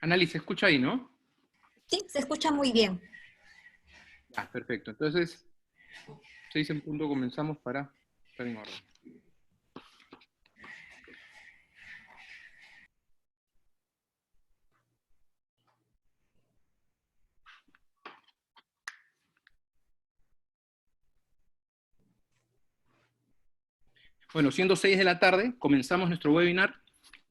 Análisis, ¿se escucha ahí, no? Sí, se escucha muy bien. Ah, perfecto. Entonces, 6 en punto comenzamos para estar en orden. Bueno, siendo 6 de la tarde, comenzamos nuestro webinar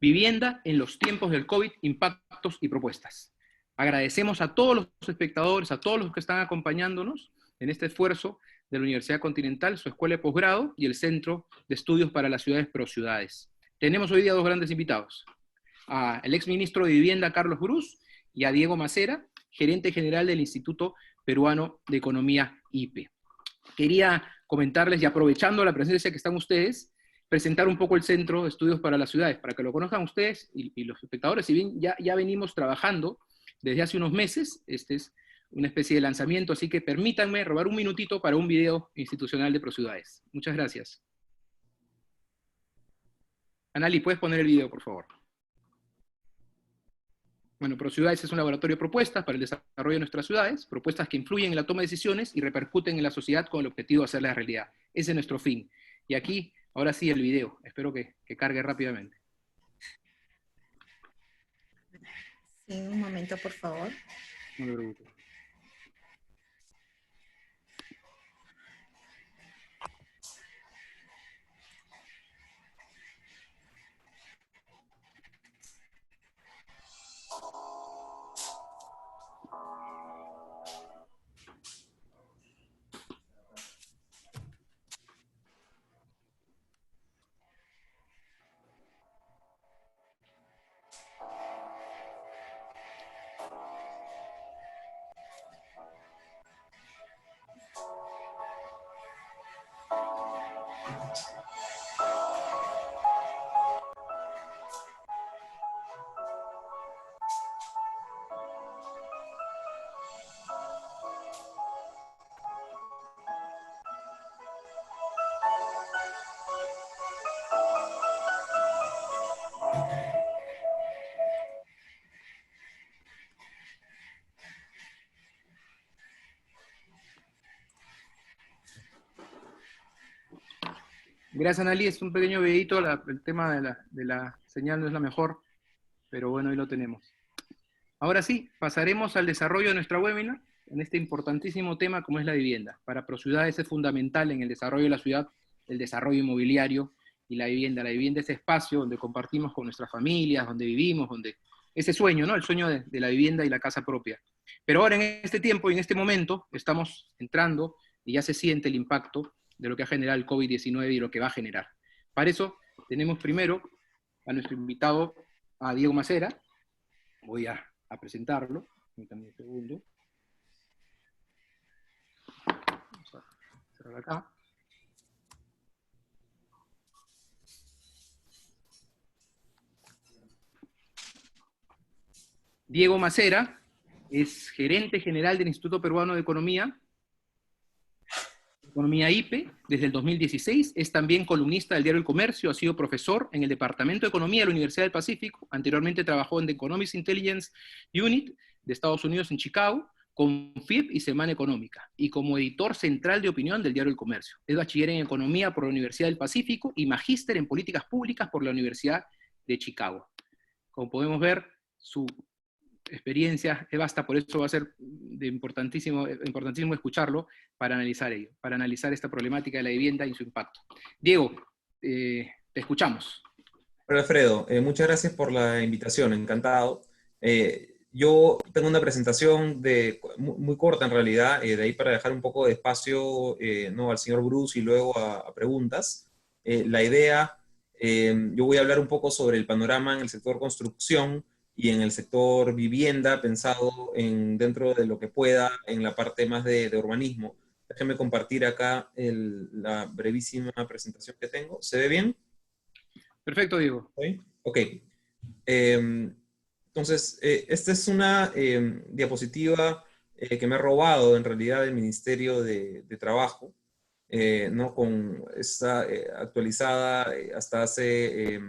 Vivienda en los tiempos del COVID, impactos y propuestas. Agradecemos a todos los espectadores, a todos los que están acompañándonos en este esfuerzo de la Universidad Continental, su escuela de posgrado y el Centro de Estudios para las Ciudades Ciudades. Tenemos hoy día dos grandes invitados, al exministro de Vivienda, Carlos Brus, y a Diego Macera, gerente general del Instituto Peruano de Economía, IPE. Quería comentarles, y aprovechando la presencia que están ustedes, presentar un poco el Centro de Estudios para las Ciudades, para que lo conozcan ustedes y los espectadores. Si bien ya venimos trabajando desde hace unos meses, este es una especie de lanzamiento, así que permítanme robar un minutito para un video institucional de ProCiudades. Muchas gracias. Anali, ¿puedes poner el video, por favor? Bueno, ProCiudades es un laboratorio de propuestas para el desarrollo de nuestras ciudades, propuestas que influyen en la toma de decisiones y repercuten en la sociedad con el objetivo de hacerlas realidad. Ese es nuestro fin. Y aquí, ahora sí, el video. Espero que cargue rápidamente. Sí, un momento, por favor. No me preocupe. Gracias, Analí. Es un pequeño videito. El tema de la señal no es la mejor, pero bueno, ahí lo tenemos. Ahora sí, pasaremos al desarrollo de nuestra webinar en este importantísimo tema como es la vivienda. Para ProCiudades es fundamental en el desarrollo de la ciudad el desarrollo inmobiliario y la vivienda. La vivienda es espacio donde compartimos con nuestras familias, donde vivimos, donde ese sueño, ¿no? El sueño de la vivienda y la casa propia. Pero ahora en este tiempo y en este momento estamos entrando y ya se siente el impacto de lo que ha generado el COVID-19 y lo que va a generar. Para eso tenemos primero a nuestro invitado, a Diego Macera. Voy a presentarlo. Permítanme un segundo. Vamos a cerrar acá. Diego Macera es gerente general del Instituto Peruano de Economía IPE desde el 2016, es también columnista del diario El Comercio, ha sido profesor en el Departamento de Economía de la Universidad del Pacífico, anteriormente trabajó en The Economics Intelligence Unit de Estados Unidos en Chicago, con FIEP y Semana Económica, y como editor central de opinión del diario El Comercio. Es bachiller en Economía por la Universidad del Pacífico y magíster en Políticas Públicas por la Universidad de Chicago. Como podemos ver, su experiencia es vasta, por eso va a ser importantísimo escucharlo para analizar ello, para analizar esta problemática de la vivienda y su impacto. Diego, te escuchamos. Hola Alfredo, muchas gracias por la invitación, encantado. Yo tengo una presentación muy corta en realidad, de ahí para dejar un poco de espacio ¿no? al señor Bruce y luego a preguntas. La idea, yo voy a hablar un poco sobre el panorama en el sector construcción y en el sector vivienda, pensado dentro de lo que pueda en la parte más de urbanismo. Déjenme compartir acá la brevísima presentación que tengo. ¿Se ve bien? Perfecto, Diego. ¿Sí? Ok. Entonces, esta es una diapositiva que me ha robado en realidad el Ministerio de Trabajo, ¿no? Está actualizada hasta hace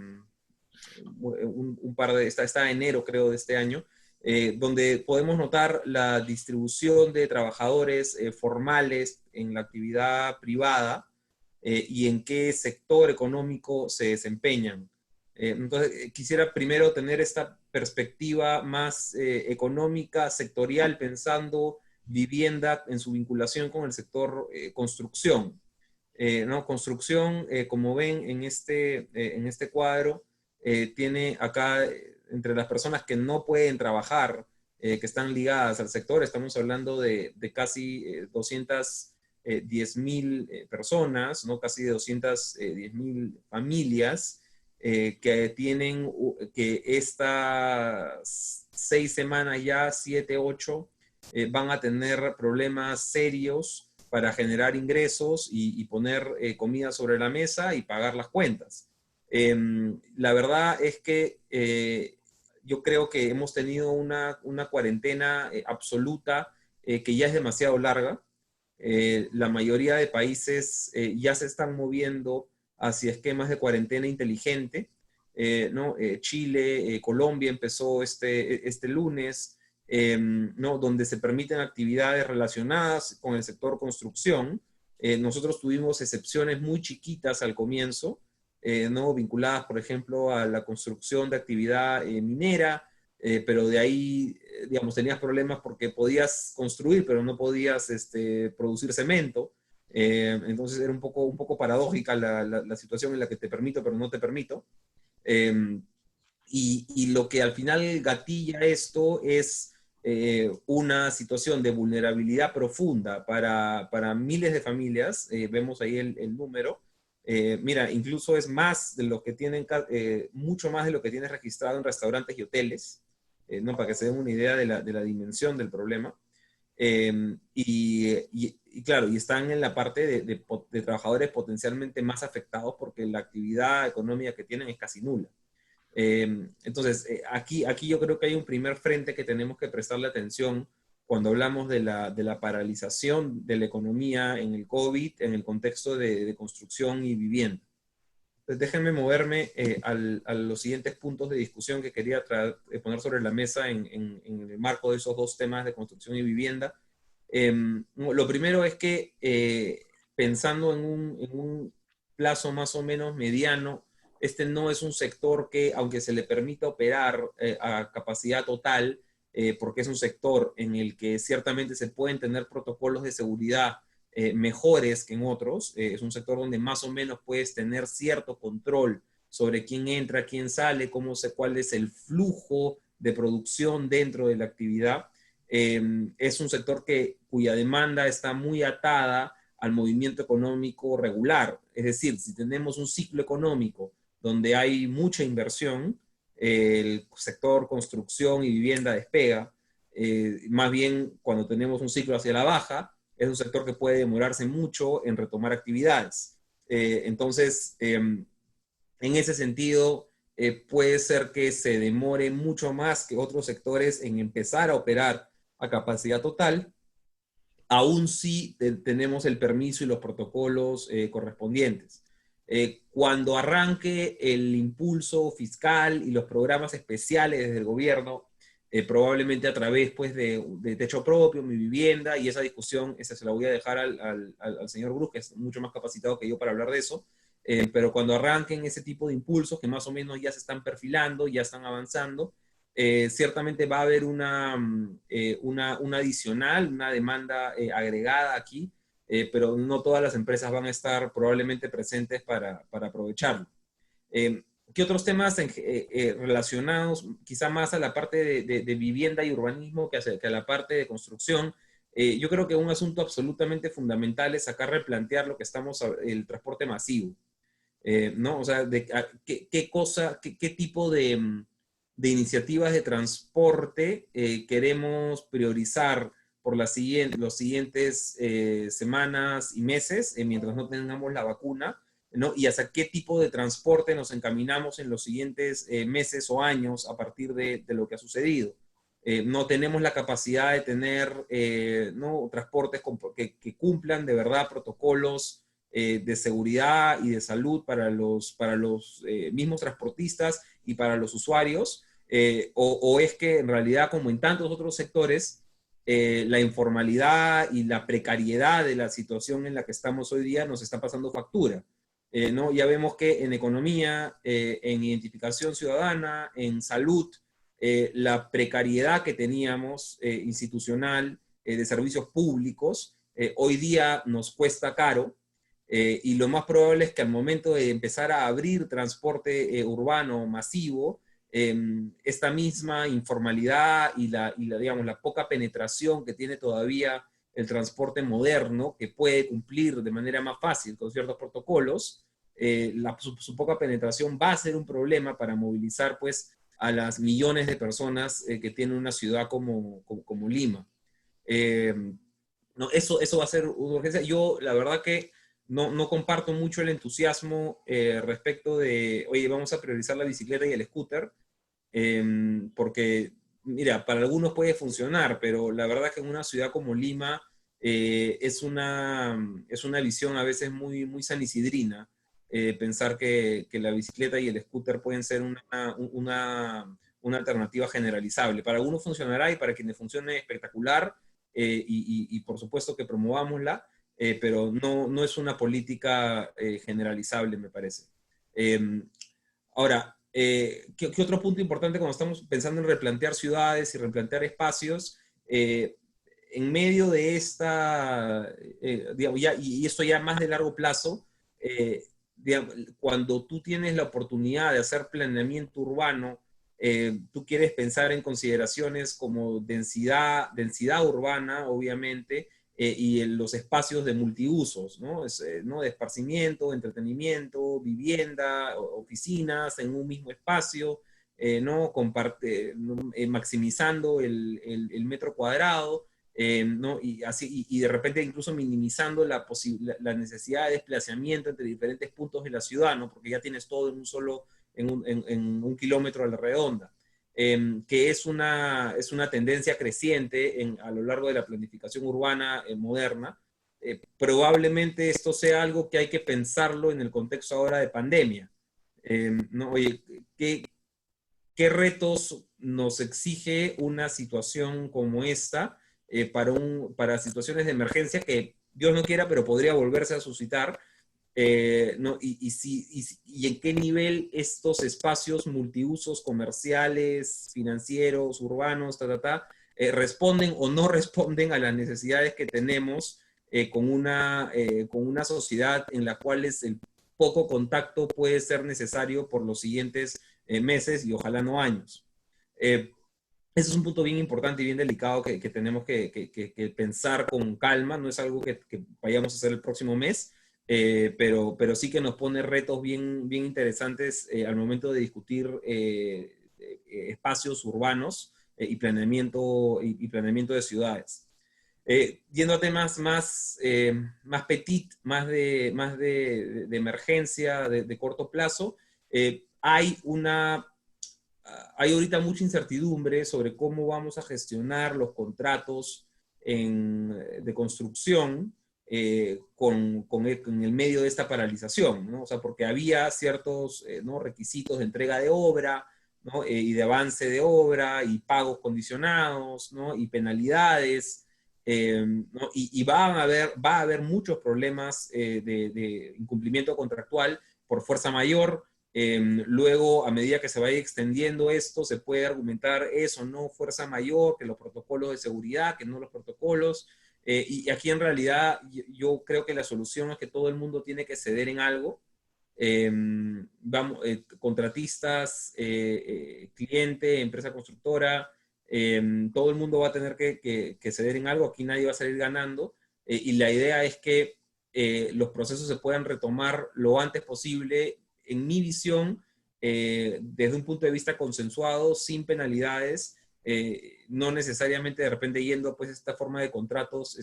un par está enero creo de este año, donde podemos notar la distribución de trabajadores formales en la actividad privada y en qué sector económico se desempeñan. Entonces, quisiera primero tener esta perspectiva más económica, sectorial, pensando vivienda en su vinculación con el sector construcción. ¿No? Construcción, como ven en este cuadro, tiene acá, entre las personas que no pueden trabajar, que están ligadas al sector, estamos hablando de casi 210.000 personas, ¿no? Casi de 210.000 familias que tienen que estas 6 semanas ya, 7, 8, van a tener problemas serios para generar ingresos y poner comida sobre la mesa y pagar las cuentas. La verdad es que yo creo que hemos tenido una cuarentena absoluta que ya es demasiado larga. La mayoría de países ya se están moviendo hacia esquemas de cuarentena inteligente, ¿no? Chile, Colombia empezó este lunes, ¿no? Donde se permiten actividades relacionadas con el sector construcción. Nosotros tuvimos excepciones muy chiquitas al comienzo, ¿no? Vinculadas, por ejemplo, a la construcción de actividad minera, pero de ahí, digamos, tenías problemas porque podías construir, pero no podías producir cemento. Entonces era un poco paradójica la situación en la que te permito, pero no te permito. Y lo que al final gatilla esto es una situación de vulnerabilidad profunda para miles de familias. Vemos ahí el número. Mira, incluso es más de lo que tienen, mucho más de lo que tienes registrado en restaurantes y hoteles, ¿no? Para que se den una idea de la dimensión del problema. Y claro, y están en la parte de trabajadores potencialmente más afectados porque la actividad económica que tienen es casi nula. Entonces, aquí yo creo que hay un primer frente que tenemos que prestarle atención cuando hablamos de la paralización de la economía en el COVID, en el contexto de construcción y vivienda. Entonces, déjenme moverme a los siguientes puntos de discusión que quería poner sobre la mesa en el marco de esos dos temas de construcción y vivienda. Lo primero es que pensando en un plazo más o menos mediano, este no es un sector que, aunque se le permita operar a capacidad total, porque es un sector en el que ciertamente se pueden tener protocolos de seguridad mejores que en otros, es un sector donde más o menos puedes tener cierto control sobre quién entra, quién sale, cuál es el flujo de producción dentro de la actividad. Es un sector cuya demanda está muy atada al movimiento económico regular. Es decir, si tenemos un ciclo económico donde hay mucha inversión, el sector construcción y vivienda despega. Más bien, cuando tenemos un ciclo hacia la baja, es un sector que puede demorarse mucho en retomar actividades. Entonces, en ese sentido, puede ser que se demore mucho más que otros sectores en empezar a operar a capacidad total, aún si tenemos el permiso y los protocolos correspondientes. Cuando arranque el impulso fiscal y los programas especiales desde el gobierno, probablemente a través pues, de techo propio, mi vivienda, y esa discusión esa se la voy a dejar al señor Bruce, que es mucho más capacitado que yo para hablar de eso, pero cuando arranquen ese tipo de impulsos, que más o menos ya se están perfilando, ya están avanzando, ciertamente va a haber una adicional, una demanda agregada aquí, pero no todas las empresas van a estar probablemente presentes para aprovecharlo. ¿Qué otros temas relacionados quizá más a la parte de vivienda y urbanismo que a la parte de construcción? Yo creo que un asunto absolutamente fundamental es acá replantear lo que el transporte masivo, ¿no? O sea, qué tipo de iniciativas de transporte queremos priorizar por los siguientes semanas y meses, mientras no tengamos la vacuna, ¿no? Y hacia qué tipo de transporte nos encaminamos en los siguientes meses o años a partir de lo que ha sucedido. No tenemos la capacidad de tener ¿no? transportes que cumplan de verdad protocolos de seguridad y de salud para los mismos transportistas y para los usuarios. o es que en realidad, como en tantos otros sectores, la informalidad y la precariedad de la situación en la que estamos hoy día nos está pasando factura. ¿No? Ya vemos que en economía, en identificación ciudadana, en salud, la precariedad que teníamos institucional de servicios públicos, hoy día nos cuesta caro, y lo más probable es que al momento de empezar a abrir transporte urbano masivo, esta misma informalidad digamos, la poca penetración que tiene todavía el transporte moderno, que puede cumplir de manera más fácil con ciertos protocolos, su poca penetración va a ser un problema para movilizar pues, a las millones de personas que tiene una ciudad como Lima. Eh, no, eso va a ser una urgencia. Yo, la verdad que no comparto mucho el entusiasmo respecto de, oye, vamos a priorizar la bicicleta y el scooter, porque, mira, para algunos puede funcionar, pero la verdad que en una ciudad como Lima es una visión a veces muy sanisidrina, pensar que la bicicleta y el scooter pueden ser una alternativa generalizable. Para algunos funcionará y para quienes funcione espectacular, y por supuesto que promovámosla, pero no es una política generalizable, me parece. Ahora, ¿qué otro punto importante cuando estamos pensando en replantear ciudades y replantear espacios? En medio de esta, digamos, y esto ya más de largo plazo, digamos, cuando tú tienes la oportunidad de hacer planeamiento urbano, tú quieres pensar en consideraciones como densidad urbana, obviamente, y en los espacios de multiusos, ¿no? ¿No? De esparcimiento, entretenimiento, vivienda, oficinas en un mismo espacio, ¿no? Maximizando el metro cuadrado, ¿no? Y, así, y de repente incluso minimizando la necesidad de desplazamiento entre diferentes puntos de la ciudad, ¿no? Porque ya tienes todo en un kilómetro a la redonda. Que es una tendencia creciente a lo largo de la planificación urbana moderna. Probablemente esto sea algo que hay que pensarlo en el contexto ahora de pandemia. ¿No? Oye, ¿qué retos nos exige una situación como esta para situaciones de emergencia que Dios no quiera, pero podría volverse a suscitar? ¿No? Y en qué nivel estos espacios multiusos comerciales, financieros, urbanos, responden o no responden a las necesidades que tenemos con una sociedad en la cual el poco contacto puede ser necesario por los siguientes meses y ojalá no años. Ese es un punto bien importante y bien delicado que tenemos que pensar con calma. No es algo que vayamos a hacer el próximo mes, pero sí que nos pone retos bien interesantes al momento de discutir espacios urbanos y planeamiento de ciudades. Yendo a temas más petit, más de emergencia, de corto plazo, hay ahorita mucha incertidumbre sobre cómo vamos a gestionar los contratos de construcción con el medio de esta paralización, ¿no? O sea, porque había ciertos ¿no? requisitos de entrega de obra, ¿no? Y de avance de obra, y pagos condicionados, ¿no? Y penalidades, ¿no? Y va a haber muchos problemas de incumplimiento contractual por fuerza mayor. Luego, a medida que se vaya extendiendo esto, se puede argumentar eso, no fuerza mayor, que los protocolos de seguridad, que no los protocolos. Y aquí en realidad yo creo que la solución es que todo el mundo tiene que ceder en algo. Contratistas, cliente, empresa constructora, todo el mundo va a tener que ceder en algo. Aquí nadie va a salir ganando. Y la idea es que los procesos se puedan retomar lo antes posible, en mi visión, desde un punto de vista consensuado, sin penalidades, no necesariamente de repente yendo pues esta forma de contratos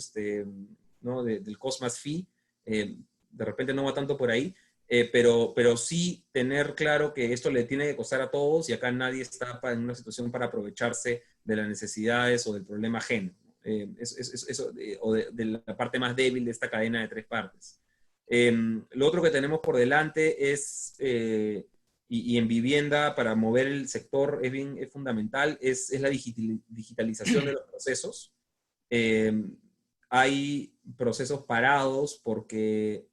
¿no? del cost más fee, de repente no va tanto por ahí, pero sí tener claro que esto le tiene que costar a todos y acá nadie está en una situación para aprovecharse de las necesidades o del problema ajeno, o de la parte más débil de esta cadena de tres partes. Lo otro que tenemos por delante es y en vivienda para mover el sector es fundamental, es la digitalización de los procesos. Hay procesos parados porque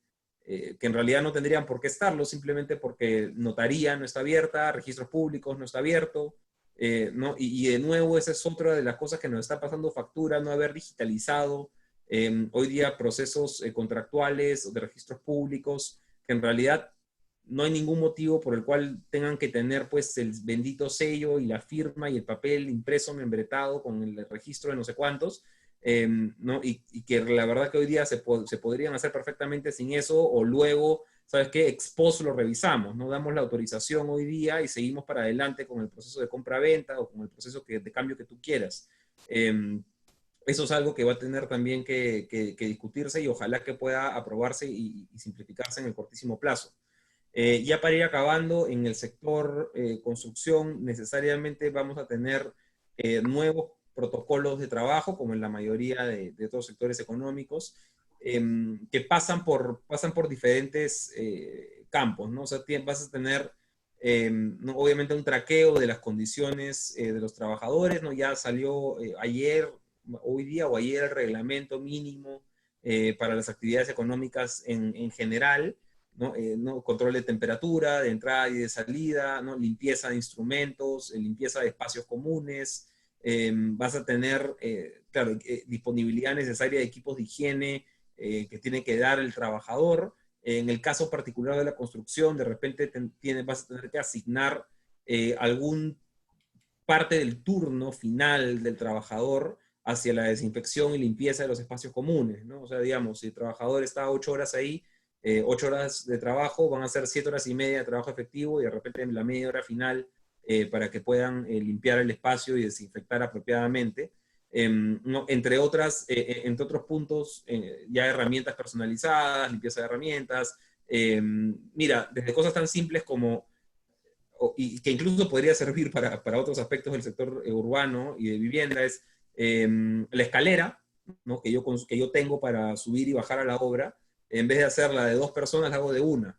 que en realidad no tendrían por qué estarlo, simplemente porque notaría no está abierta, registros públicos no está abierto, ¿no? Y de nuevo, esa es otra de las cosas que nos está pasando factura, no haber digitalizado hoy día procesos contractuales de registros públicos, que en realidad no hay ningún motivo por el cual tengan que tener pues el bendito sello y la firma y el papel impreso, membretado con el registro de no sé cuántos, ¿no? Y que la verdad que hoy día se podrían hacer perfectamente sin eso, o luego, ¿sabes qué? Ex post lo revisamos, ¿no? Damos la autorización hoy día y seguimos para adelante con el proceso de compra-venta o con el proceso de cambio que tú quieras. Eso es algo que va a tener también que discutirse y ojalá que pueda aprobarse y simplificarse en el cortísimo plazo. Ya para ir acabando, en el sector construcción necesariamente vamos a tener nuevos protocolos de trabajo, como en la mayoría de otros sectores económicos, que pasan por diferentes campos, ¿no? O sea, vas a tener, ¿no? Obviamente un traqueo de las condiciones de los trabajadores, ¿no? Ya salió hoy día o ayer el reglamento mínimo para las actividades económicas en general, ¿no? ¿No? Control de temperatura, de entrada y de salida, ¿no? Limpieza de instrumentos, limpieza de espacios comunes, vas a tener, claro, disponibilidad necesaria de equipos de higiene que tiene que dar el trabajador. En el caso particular de la construcción, de repente vas a tener que asignar algún parte del turno final del trabajador hacia la desinfección y limpieza de los espacios comunes, ¿no? O sea, digamos, si el trabajador está 8 horas ahí, 8 horas de trabajo, van a ser 7 horas y media de trabajo efectivo y de repente en la media hora final para que puedan limpiar el espacio y desinfectar apropiadamente. No, entre otros puntos, ya herramientas personalizadas, limpieza de herramientas. Mira, desde cosas tan simples como, y que incluso podría servir para otros aspectos del sector urbano y de vivienda, es la escalera, ¿no? que yo tengo para subir y bajar a la obra. En vez de hacerla de 2 personas, la hago de una.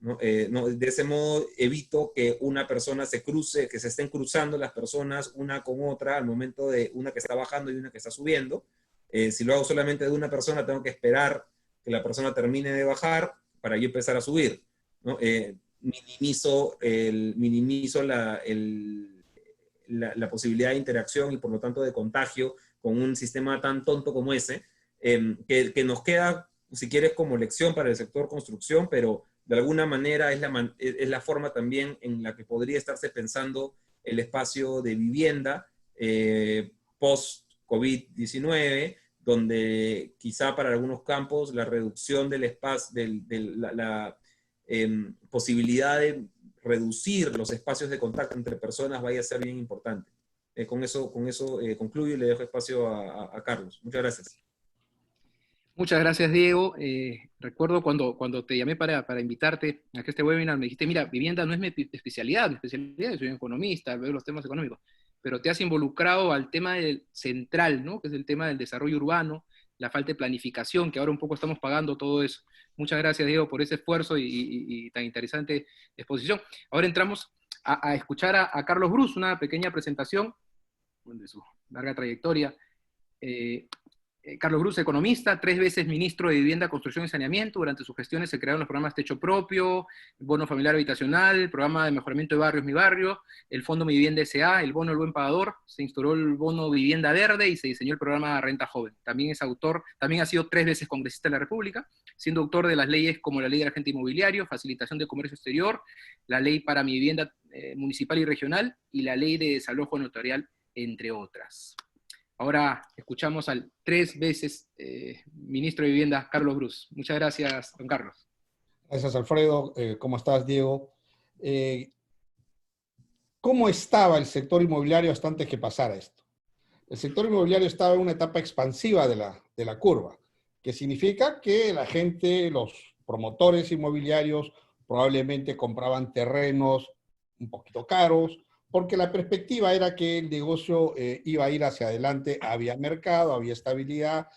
¿No? De ese modo evito que una persona se cruce, que se estén cruzando las personas una con otra al momento de una que está bajando y una que está subiendo. Si lo hago solamente de una persona, tengo que esperar que la persona termine de bajar para yo empezar a subir, ¿no? Minimizo la posibilidad de interacción y por lo tanto de contagio con un sistema tan tonto como ese, que nos queda, si quieres, como lección para el sector construcción, pero de alguna manera es la forma también en la que podría estarse pensando el espacio de vivienda post-COVID-19, donde quizá para algunos campos la reducción del espacio, la posibilidad de reducir los espacios de contacto entre personas vaya a ser bien importante. Con eso concluyo y le dejo espacio a Carlos. Muchas gracias. Muchas gracias, Diego. Recuerdo cuando te llamé para invitarte a este webinar, me dijiste, mira, vivienda no es mi especialidad, yo soy un economista, veo los temas económicos, pero te has involucrado al tema central, ¿no? Que es el tema del desarrollo urbano, la falta de planificación, que ahora un poco estamos pagando todo eso. Muchas gracias, Diego, por ese esfuerzo y tan interesante exposición. Ahora entramos a escuchar a Carlos Brus, una pequeña presentación de su larga trayectoria. Carlos Brus, economista, 3 veces ministro de Vivienda, Construcción y Saneamiento. Durante sus gestiones se crearon los programas Techo Propio, Bono Familiar Habitacional, el Programa de Mejoramiento de Barrios Mi Barrio, el Fondo Mi Vivienda S.A., el Bono El Buen Pagador, se instauró el Bono Vivienda Verde y se diseñó el programa Renta Joven. También ha sido 3 veces congresista de la República, siendo autor de las leyes como la Ley del Agente Inmobiliario, Facilitación de Comercio Exterior, la Ley para Mi Vivienda Municipal y Regional y la Ley de Desalojo Notarial, entre otras. Ahora escuchamos al 3 veces ministro de Vivienda, Carlos Brus. Muchas gracias, don Carlos. Gracias, Alfredo. ¿Cómo estás, Diego? ¿Cómo estaba el sector inmobiliario hasta antes que pasara esto? El sector inmobiliario estaba en una etapa expansiva de la curva, que significa que la gente, los promotores inmobiliarios, probablemente compraban terrenos un poquito caros, porque la perspectiva era que el negocio iba a ir hacia adelante, había mercado, había estabilidad,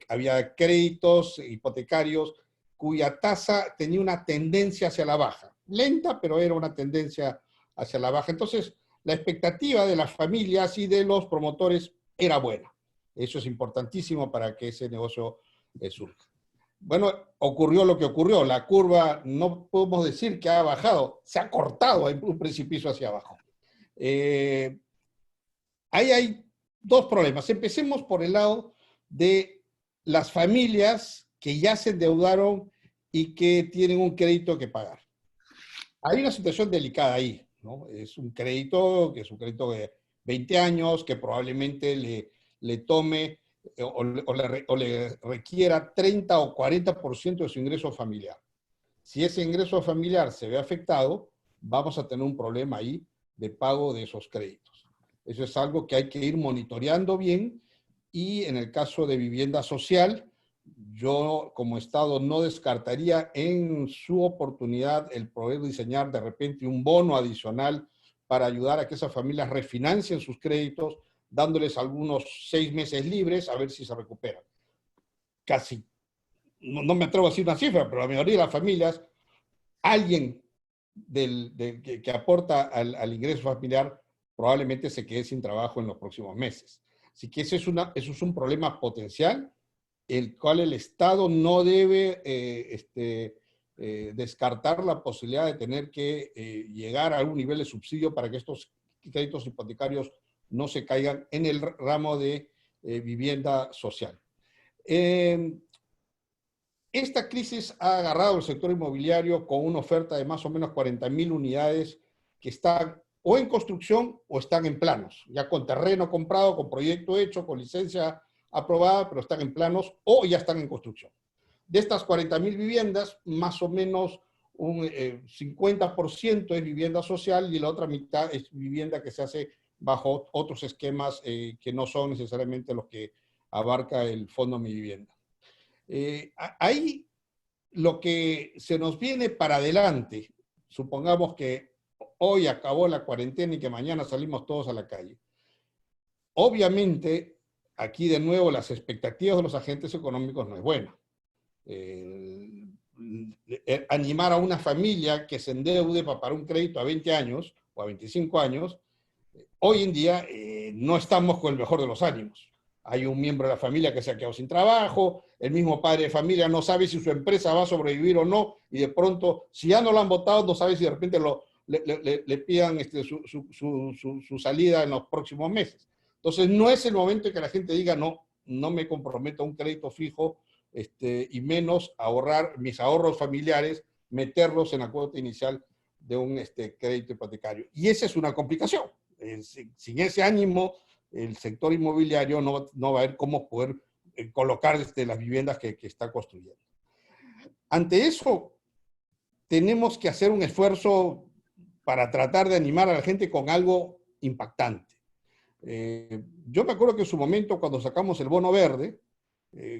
había créditos hipotecarios cuya tasa tenía una tendencia hacia la baja. lenta, pero era una tendencia hacia la baja. Entonces, la expectativa de las familias y de los promotores era buena. Eso es importantísimo para que ese negocio surja. Bueno, ocurrió lo que ocurrió. La curva no podemos decir que ha bajado, se ha cortado, hay un precipicio hacia abajo. Ahí hay dos problemas. Empecemos por el lado de las familias que ya se endeudaron y que tienen un crédito que pagar. Hay una situación delicada ahí, ¿no? Es un crédito de 20 años, que probablemente le tome o le requiera 30 o 40% de su ingreso familiar. Si ese ingreso familiar se ve afectado, vamos a tener un problema ahí de pago de esos créditos. Eso es algo que hay que ir monitoreando bien, y en el caso de vivienda social, yo como Estado no descartaría en su oportunidad el poder diseñar de repente un bono adicional para ayudar a que esas familias refinancien sus créditos, dándoles algunos 6 meses libres a ver si se recuperan. Casi, no me atrevo a decir una cifra, pero la mayoría de las familias, alguien que aporta al ingreso familiar probablemente se quede sin trabajo en los próximos meses. Así que eso es un problema potencial, el cual el Estado no debe descartar la posibilidad de tener que llegar a un nivel de subsidio para que estos créditos hipotecarios no se caigan en el ramo de vivienda social. Esta crisis ha agarrado el sector inmobiliario con una oferta de más o menos 40.000 unidades que están o en construcción o están en planos, ya con terreno comprado, con proyecto hecho, con licencia aprobada, pero están en planos o ya están en construcción. De estas 40.000 viviendas, más o menos un 50% es vivienda social y la otra mitad es vivienda que se hace bajo otros esquemas que no son necesariamente los que abarca el Fondo Mi Vivienda. Ahí lo que se nos viene para adelante, supongamos que hoy acabó la cuarentena y que mañana salimos todos a la calle. Obviamente, aquí de nuevo las expectativas de los agentes económicos no es buena. Animar a una familia que se endeude para pagar un crédito a 20 años o a 25 años, hoy en día no estamos con el mejor de los ánimos. Hay un miembro de la familia que se ha quedado sin trabajo, el mismo padre de familia no sabe si su empresa va a sobrevivir o no, y de pronto, si ya no lo han votado, no sabe si de repente le pidan su salida en los próximos meses. Entonces, no es el momento en que la gente diga, no me comprometo a un crédito fijo, y menos ahorrar mis ahorros familiares, meterlos en la cuota inicial de un crédito hipotecario. Y esa es una complicación. Sin ese ánimo, el sector inmobiliario no va a ver cómo poder colocar las viviendas que está construyendo. Ante eso, tenemos que hacer un esfuerzo para tratar de animar a la gente con algo impactante. Yo me acuerdo que en su momento, cuando sacamos el bono verde,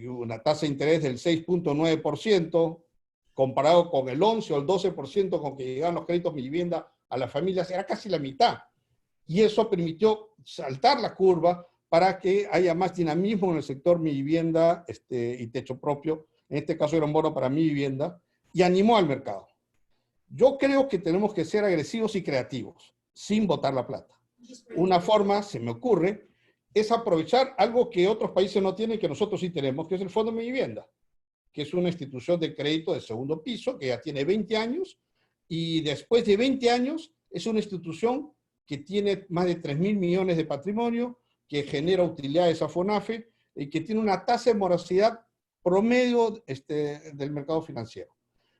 una tasa de interés del 6.9%, comparado con el 11 o el 12% con que llegaban los créditos Mi Vivienda a las familias, era casi la mitad. Y eso permitió saltar la curva para que haya más dinamismo en el sector Mi Vivienda y techo propio. En este caso era un bono para Mi Vivienda, y animó al mercado. Yo creo que tenemos que ser agresivos y creativos, sin botar la plata. Una forma, se me ocurre, es aprovechar algo que otros países no tienen, que nosotros sí tenemos, que es el Fondo Mi Vivienda, que es una institución de crédito de segundo piso, que ya tiene 20 años, y después de 20 años es una institución que tiene más de 3.000 millones de patrimonio, que genera utilidades a FONAFE, y que tiene una tasa de morosidad promedio del mercado financiero.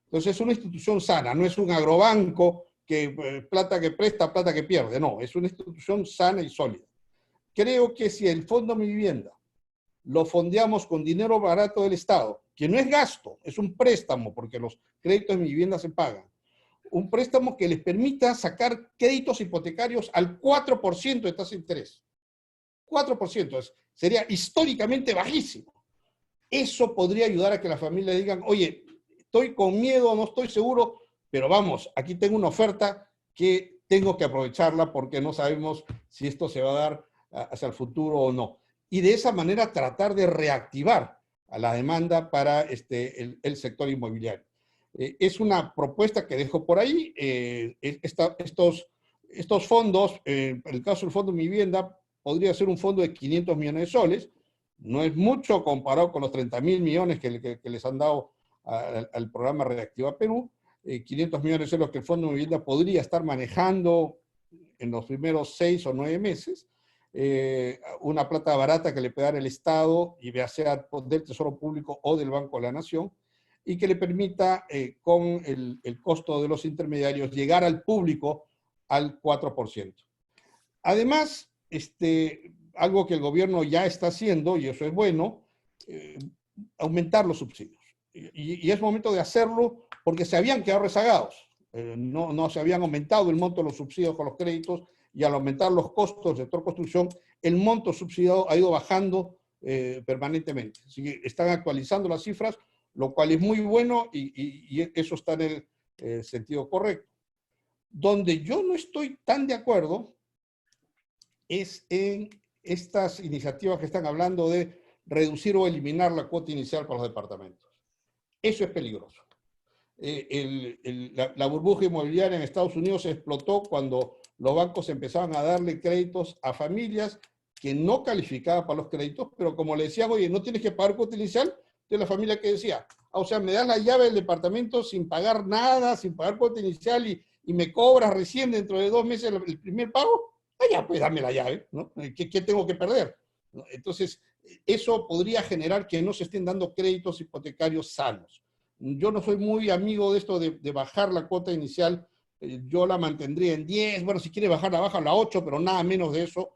Entonces es una institución sana, no es un agrobanco que plata que presta, plata que pierde, no, es una institución sana y sólida. Creo que si el Fondo Mi Vivienda lo fondeamos con dinero barato del Estado, que no es gasto, es un préstamo, porque los créditos de Mi Vivienda se pagan, un préstamo que les permita sacar créditos hipotecarios al 4% de tasa de interés. 4%, sería históricamente bajísimo. Eso podría ayudar a que las familias digan, oye, estoy con miedo, no estoy seguro, pero vamos, aquí tengo una oferta que tengo que aprovecharla porque no sabemos si esto se va a dar hacia el futuro o no. Y de esa manera tratar de reactivar a la demanda para el sector inmobiliario. Es una propuesta que dejo por ahí. Estos fondos, en el caso del Fondo Mi Vivienda, podría ser un fondo de 500 millones de soles. No es mucho comparado con los 30.000 millones que les han dado al programa Reactiva Perú. 500 millones es lo que el Fondo Mi Vivienda podría estar manejando en los primeros 6 o 9 meses. Una plata barata que le puede dar el Estado, y ya sea del Tesoro Público o del Banco de la Nación, y que le permita, con el costo de los intermediarios, llegar al público al 4%. Además, algo que el gobierno ya está haciendo, y eso es bueno, aumentar los subsidios. Y es momento de hacerlo porque se habían quedado rezagados. No se habían aumentado el monto de los subsidios con los créditos, y al aumentar los costos del sector construcción, el monto subsidiado ha ido bajando permanentemente. Así que están actualizando las cifras, lo cual es muy bueno, y eso está en el sentido correcto. Donde yo no estoy tan de acuerdo es en estas iniciativas que están hablando de reducir o eliminar la cuota inicial para los departamentos. Eso es peligroso. La burbuja inmobiliaria en Estados Unidos se explotó cuando los bancos empezaban a darle créditos a familias que no calificaban para los créditos, pero como le decían, oye, no tienes que pagar cuota inicial, de la familia que decía, o sea, me das la llave del departamento sin pagar nada, sin pagar cuota inicial, y me cobras recién dentro de 2 meses el primer pago, ya, pues dame la llave, ¿no? ¿Qué tengo que perder? ¿No? Entonces, eso podría generar que no se estén dando créditos hipotecarios sanos. Yo no soy muy amigo de esto de bajar la cuota inicial. Yo la mantendría en 10, bueno, si quiere bajarla, bájala a 8, pero nada menos de eso,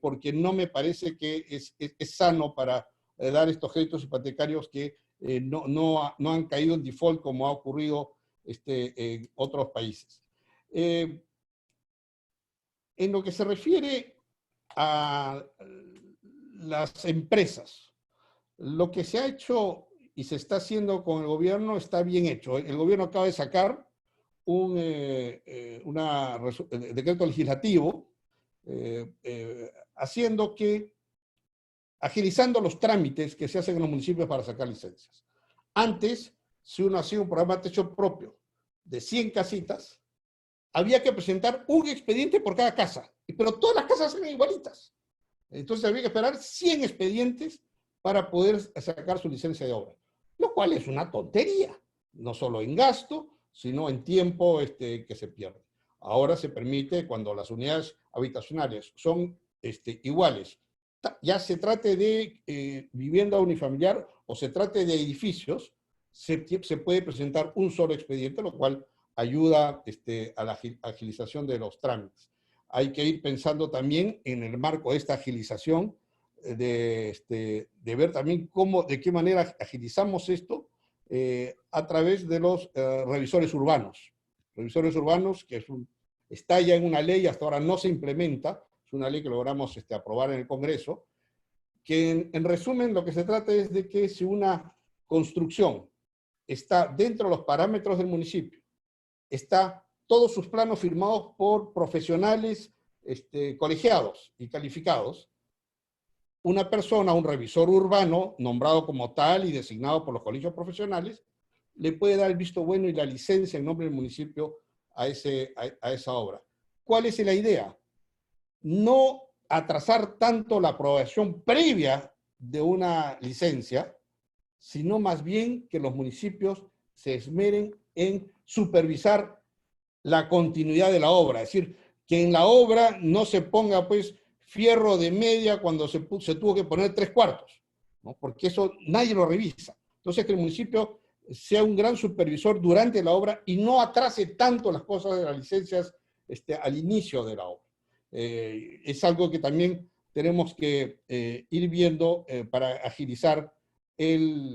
porque no me parece que es sano para dar estos créditos hipotecarios que no han caído en default como ha ocurrido en otros países. En lo que se refiere a las empresas, lo que se ha hecho y se está haciendo con el gobierno está bien hecho. El gobierno acaba de sacar un decreto legislativo agilizando los trámites que se hacen en los municipios para sacar licencias. Antes, si uno hacía un programa de techo propio de 100 casitas, había que presentar un expediente por cada casa, pero todas las casas eran igualitas. Entonces había que esperar 100 expedientes para poder sacar su licencia de obra, lo cual es una tontería, no solo en gasto, sino en tiempo que se pierde. Ahora se permite, cuando las unidades habitacionales son iguales, ya se trate de vivienda unifamiliar o se trate de edificios, se puede presentar un solo expediente, lo cual ayuda a la agilización de los trámites. Hay que ir pensando también en el marco de esta agilización, de ver también de qué manera agilizamos esto a través de los revisores urbanos. Revisores urbanos, que está ya en una ley, hasta ahora no se implementa, es una ley que logramos aprobar en el Congreso, que en resumen lo que se trata es de que si una construcción está dentro de los parámetros del municipio, está todos sus planos firmados por profesionales colegiados y calificados, una persona, un revisor urbano, nombrado como tal y designado por los colegios profesionales, le puede dar el visto bueno y la licencia en nombre del municipio a esa obra. ¿Cuál es la idea? No atrasar tanto la aprobación previa de una licencia, sino más bien que los municipios se esmeren en supervisar la continuidad de la obra. Es decir, que en la obra no se ponga pues fierro de media cuando se tuvo que poner 3/4, ¿no? Porque eso nadie lo revisa. Entonces, que el municipio sea un gran supervisor durante la obra y no atrase tanto las cosas de las licencias al inicio de la obra. Es algo que también tenemos que ir viendo para agilizar el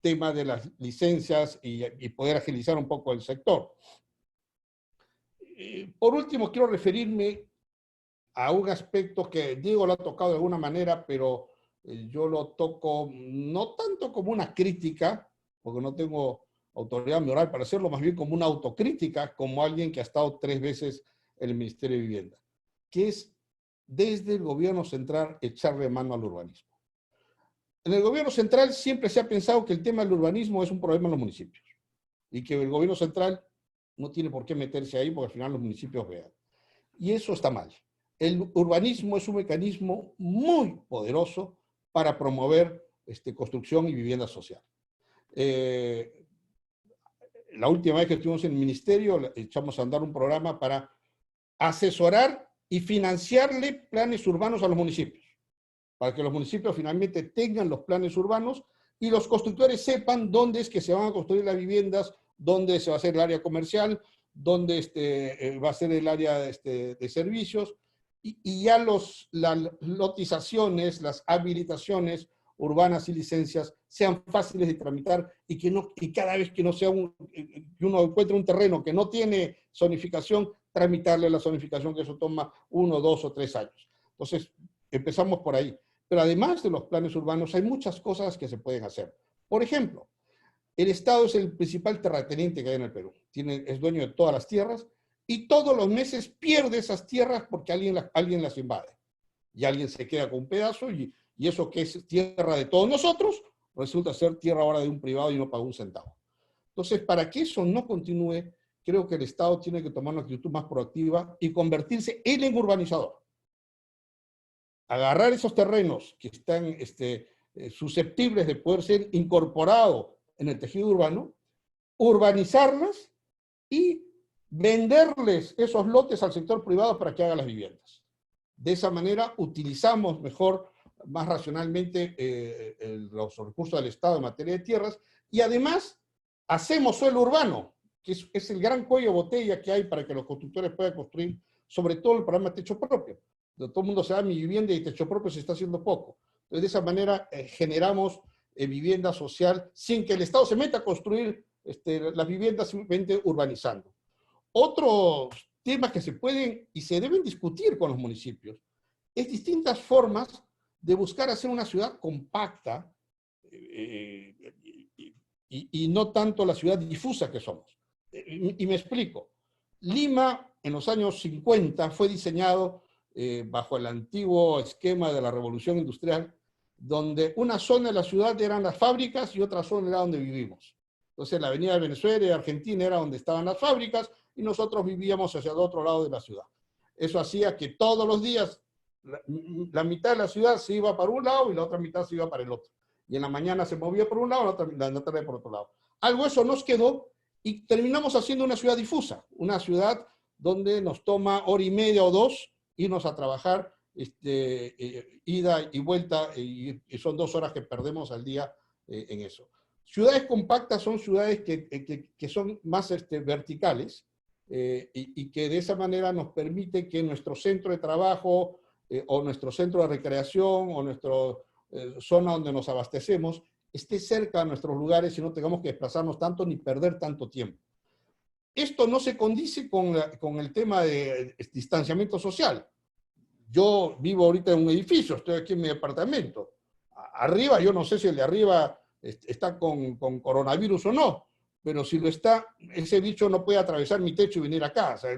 tema de las licencias y poder agilizar un poco el sector. Por último, quiero referirme a un aspecto que Diego lo ha tocado de alguna manera, pero yo lo toco no tanto como una crítica, porque no tengo autoridad moral para hacerlo, más bien como una autocrítica, como alguien que ha estado 3 veces en el Ministerio de Vivienda, que es desde el gobierno central echarle mano al urbanismo. En el gobierno central siempre se ha pensado que el tema del urbanismo es un problema en los municipios. y que el gobierno central no tiene por qué meterse ahí porque al final los municipios vean. Y eso está mal. El urbanismo es un mecanismo muy poderoso para promover construcción y vivienda social. La última vez que estuvimos en el ministerio, echamos a andar un programa para asesorar y financiarle planes urbanos a los municipios, para que los municipios finalmente tengan los planes urbanos y los constructores sepan dónde es que se van a construir las viviendas, dónde se va a hacer el área comercial, dónde va a ser el área de servicios, y ya las lotizaciones, las habilitaciones urbanas y licencias sean fáciles de tramitar y que cada vez que no sea que uno encuentre un terreno que no tiene zonificación, tramitarle la zonificación, que eso toma 1, 2 o 3 años. Entonces, empezamos por ahí. Pero además de los planes urbanos, hay muchas cosas que se pueden hacer. Por ejemplo, el Estado es el principal terrateniente que hay en el Perú. Es dueño de todas las tierras y todos los meses pierde esas tierras porque alguien las invade. Y alguien se queda con un pedazo y eso que es tierra de todos nosotros, resulta ser tierra ahora de un privado y no paga un centavo. Entonces, para que eso no continúe, creo que el Estado tiene que tomar una actitud más proactiva y convertirse él en urbanizador. Agarrar esos terrenos que están susceptibles de poder ser incorporados en el tejido urbano, urbanizarlas y venderles esos lotes al sector privado para que haga las viviendas. De esa manera utilizamos mejor, más racionalmente los recursos del Estado en materia de tierras y además hacemos suelo urbano, que es el gran cuello de botella que hay para que los constructores puedan construir, sobre todo el programa Techo Propio. Todo el mundo se da mi vivienda y techo propio se está haciendo poco. Entonces, de esa manera generamos vivienda social sin que el Estado se meta a construir las viviendas, simplemente urbanizando. Otros temas que se pueden y se deben discutir con los municipios es distintas formas de buscar hacer una ciudad compacta y no tanto la ciudad difusa que somos. Y me explico. Lima, en los años 50, fue diseñado bajo el antiguo esquema de la Revolución Industrial, donde una zona de la ciudad eran las fábricas y otra zona era donde vivimos. Entonces la avenida de Venezuela y Argentina era donde estaban las fábricas y nosotros vivíamos hacia el otro lado de la ciudad. Eso hacía que todos los días la mitad de la ciudad se iba para un lado y la otra mitad se iba para el otro. Y en la mañana se movía por un lado, en la tarde por otro lado. Algo de eso nos quedó y terminamos haciendo una ciudad difusa, una ciudad donde nos toma 1:30 o 2 irnos a trabajar, ida y vuelta, y son 2 horas que perdemos al día en eso. Ciudades compactas son ciudades que son más verticales y que de esa manera nos permite que nuestro centro de trabajo o nuestro centro de recreación o nuestra zona donde nos abastecemos esté cerca de nuestros lugares y no tengamos que desplazarnos tanto ni perder tanto tiempo. Esto no se condice con el tema de distanciamiento social. Yo vivo ahorita en un edificio, estoy aquí en mi departamento. Arriba, yo no sé si el de arriba está con coronavirus o no, pero si lo está, ese bicho no puede atravesar mi techo y venir acá. O sea,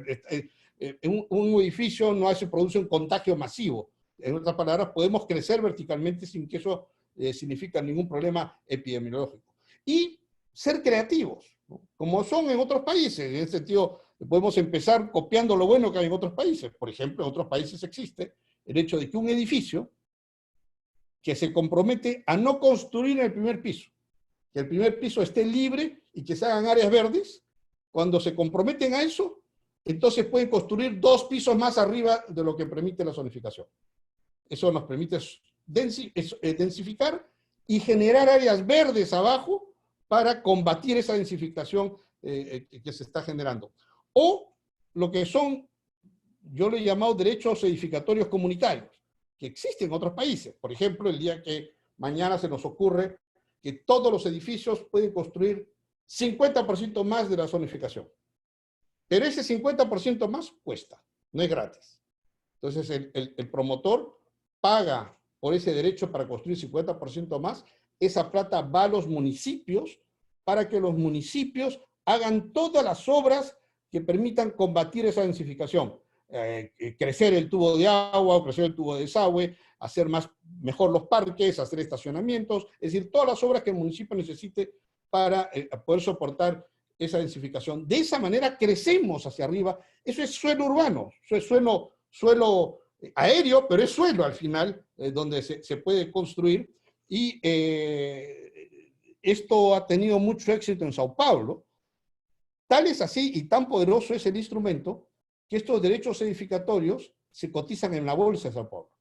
en un edificio no se produce un contagio masivo. En otras palabras, podemos crecer verticalmente sin que eso signifique ningún problema epidemiológico. Y ser creativos, ¿no? Como son en otros países. En ese sentido, podemos empezar copiando lo bueno que hay en otros países. Por ejemplo, en otros países existe el hecho de que un edificio que se compromete a no construir en el primer piso, que el primer piso esté libre y que se hagan áreas verdes, cuando se comprometen a eso, entonces pueden construir 2 pisos más arriba de lo que permite la zonificación. Eso nos permite densificar y generar áreas verdes abajo para combatir esa densificación que se está generando. O lo que son, yo lo he llamado derechos edificatorios comunitarios, que existen en otros países. Por ejemplo, el día que mañana se nos ocurre que todos los edificios pueden construir 50% más de la zonificación. Pero ese 50% más cuesta, no es gratis. Entonces el promotor paga por ese derecho para construir 50% más, esa plata va a los municipios para que los municipios hagan todas las obras que permitan combatir esa densificación. Crecer el tubo de agua, crecer el tubo de desagüe, hacer mejor los parques, hacer estacionamientos, es decir, todas las obras que el municipio necesite para poder soportar esa densificación. De esa manera crecemos hacia arriba. Eso es suelo urbano, eso es suelo aéreo, pero es suelo al final, donde se puede construir. Y esto ha tenido mucho éxito en Sao Paulo. Tal es así y tan poderoso es el instrumento que estos derechos edificatorios se cotizan en la bolsa de Sao Paulo.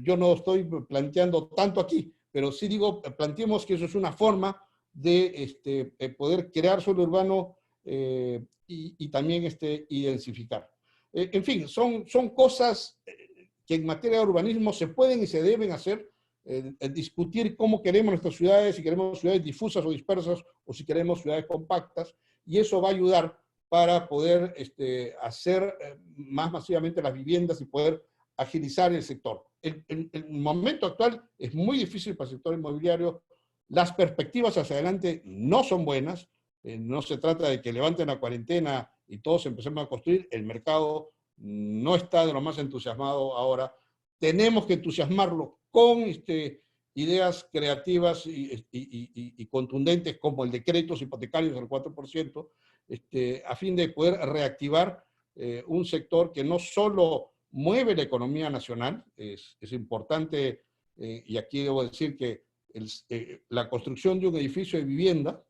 Yo no estoy planteando tanto aquí, pero sí digo, planteemos que eso es una forma de poder crear suelo urbano y también y densificar. En fin, son cosas que en materia de urbanismo se pueden y se deben hacer, discutir cómo queremos nuestras ciudades, si queremos ciudades difusas o dispersas, o si queremos ciudades compactas, y eso va a ayudar para poder hacer más masivamente las viviendas y poder agilizar el sector. El momento actual es muy difícil para el sector inmobiliario. Las perspectivas hacia adelante no son buenas. No se trata de que levanten la cuarentena y todos empecemos a construir. El mercado no está de lo más entusiasmado ahora. Tenemos que entusiasmarlo con ideas creativas y contundentes como el decreto hipotecarios del 4%, a fin de poder reactivar un sector que no solo mueve la economía nacional, es importante, y aquí debo decir que la construcción de un edificio de vivienda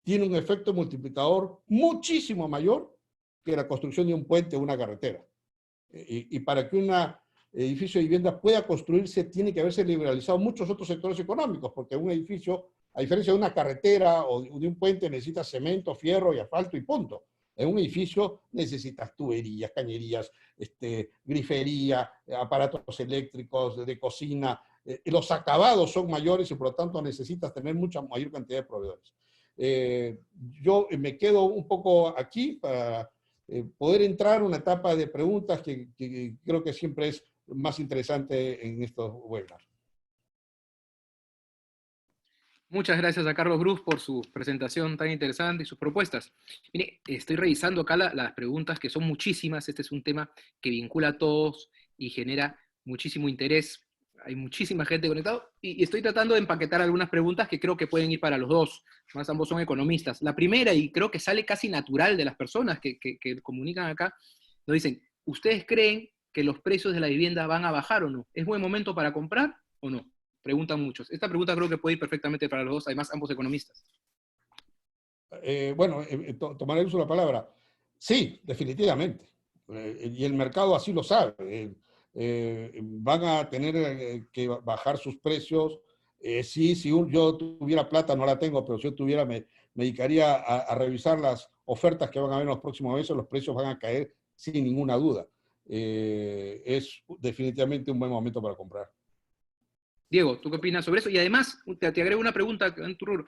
tiene un efecto multiplicador muchísimo mayor que la construcción de un puente o una carretera. Y para que un edificio de vivienda pueda construirse, tiene que haberse liberalizado muchos otros sectores económicos, porque un edificio, a diferencia de una carretera o de un puente, necesita cemento, fierro y asfalto y punto. En un edificio necesitas tuberías, cañerías, grifería, aparatos eléctricos, de cocina. Los acabados son mayores y por lo tanto necesitas tener mucha mayor cantidad de proveedores. Yo me quedo un poco aquí para poder entrar a una etapa de preguntas que creo que siempre es más interesante en estos webinars. Muchas gracias a Carlos Cruz por su presentación tan interesante y sus propuestas. Mire, estoy revisando acá las preguntas, que son muchísimas. Este es un tema que vincula a todos y genera muchísimo interés. Hay muchísima gente conectada y estoy tratando de empaquetar algunas preguntas que creo que pueden ir para los dos. Más ambos son economistas. La primera, y creo que sale casi natural de las personas que comunican acá, nos dicen, ¿ustedes creen que los precios de la vivienda van a bajar o no? ¿Es buen momento para comprar o no? Preguntan muchos. Esta pregunta creo que puede ir perfectamente para los dos, además ambos economistas. Tomaré el uso de la palabra. Sí, definitivamente. Y el mercado así lo sabe. Van a tener que bajar sus precios. Sí, si yo tuviera plata, no la tengo, pero si yo tuviera, me dedicaría a revisar las ofertas que van a haber en los próximos meses, los precios van a caer sin ninguna duda. Es definitivamente un buen momento para comprar. Diego, ¿tú qué opinas sobre eso? Y además, te agrego una pregunta en tu rubro.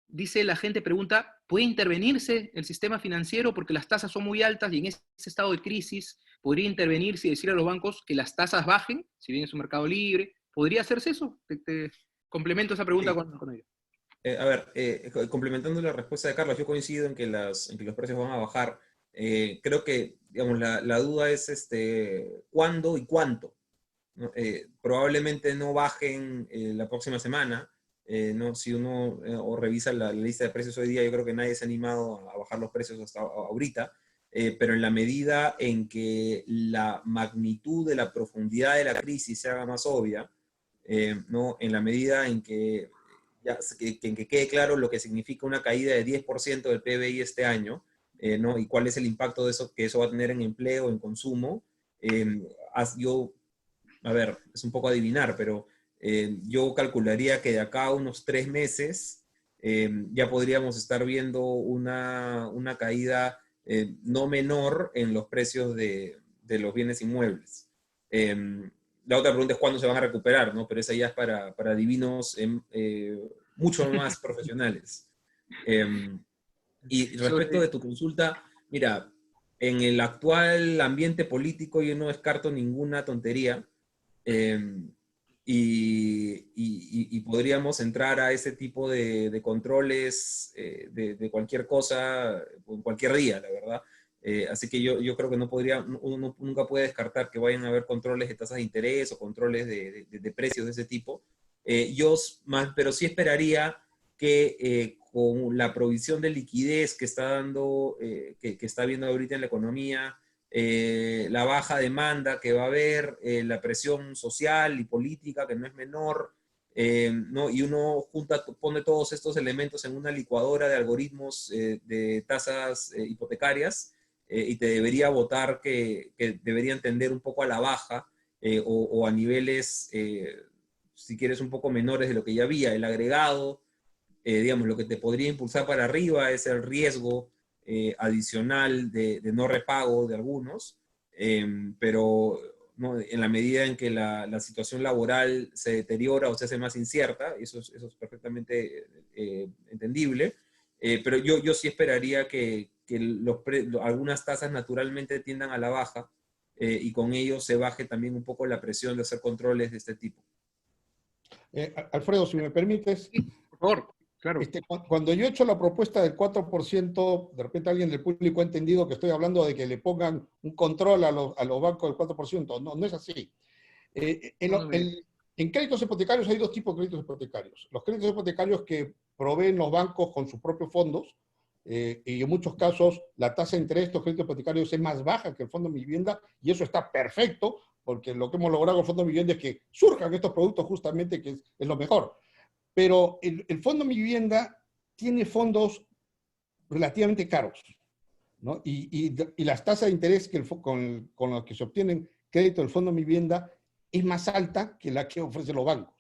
Dice la gente, pregunta, ¿puede intervenirse el sistema financiero porque las tasas son muy altas y en ese estado de crisis podría intervenirse y decir a los bancos que las tasas bajen, si bien es un mercado libre? ¿Podría hacerse eso? Te complemento esa pregunta Sí. con ello. Complementando la respuesta de Carlos, yo coincido en que los precios van a bajar. Creo que, digamos, la duda es cuándo y cuánto, ¿no? Probablemente no bajen la próxima semana, ¿no? Si uno revisa la lista de precios hoy día, yo creo que nadie se ha animado a bajar los precios hasta ahorita, pero en la medida en que la magnitud de la profundidad de la crisis se haga más obvia, ¿no? En la medida en que quede claro lo que significa una caída de 10% del PBI este año, ¿no? Y cuál es el impacto de eso, que eso va a tener en empleo, en consumo. A ver, es un poco adivinar, pero yo calcularía que de acá a unos 3 meses ya podríamos estar viendo una caída no menor en los precios de los bienes inmuebles. La otra pregunta es cuándo se van a recuperar, ¿no? Pero esa ya es para divinos mucho más profesionales. Y respecto de tu consulta, mira, en el actual ambiente político yo no descarto ninguna tontería. Y podríamos entrar a ese tipo de controles de cualquier cosa, en cualquier día, la verdad. Así que yo creo que uno nunca puede descartar que vayan a haber controles de tasas de interés o controles de precios de ese tipo. Pero sí esperaría que con la provisión de liquidez que está dando, que está viendo ahorita en la economía, la baja demanda que va a haber, la presión social y política que no es menor, ¿no? Y uno pone todos estos elementos en una licuadora de algoritmos de tasas hipotecarias y te debería votar que deberían tender un poco a la baja o a niveles, si quieres, un poco menores de lo que ya había. El agregado, digamos, lo que te podría impulsar para arriba es el riesgo adicional de no repago de algunos, pero ¿no? En la medida en que la situación laboral se deteriora o se hace más incierta, eso es perfectamente entendible, pero yo sí esperaría que algunas tasas naturalmente tiendan a la baja y con ello se baje también un poco la presión de hacer controles de este tipo. Alfredo, si me permites, Sí, por favor, claro. Cuando yo he hecho la propuesta del 4%, de repente alguien del público ha entendido que estoy hablando de que le pongan un control a los bancos del 4%. No, no es así. En créditos hipotecarios hay dos tipos de créditos hipotecarios. Los créditos hipotecarios que proveen los bancos con sus propios fondos, y en muchos casos la tasa de interés de estos créditos hipotecarios es más baja que el Fondo de Vivienda, y eso está perfecto, porque lo que hemos logrado con el Fondo de Vivienda es que surjan estos productos justamente, que es lo mejor. Pero el Fondo de Vivienda tiene fondos relativamente caros, ¿no? Y las tasas de interés con las que se obtienen crédito del Fondo de Vivienda es más alta que la que ofrecen los bancos.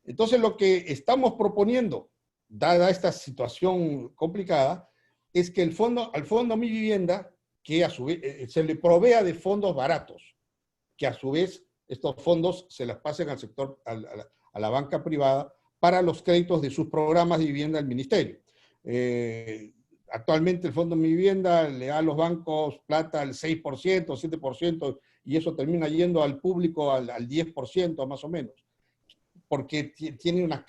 Entonces, lo que estamos proponiendo, dada esta situación complicada, es que al Fondo de Vivienda, que a su vez se le provea de fondos baratos, que a su vez estos fondos se las pasen al sector, a la banca privada, para los créditos de sus programas de vivienda del ministerio. Actualmente el Fondo de Vivienda le da a los bancos plata al 6%, 7%, y eso termina yendo al público al 10% más o menos, porque tiene una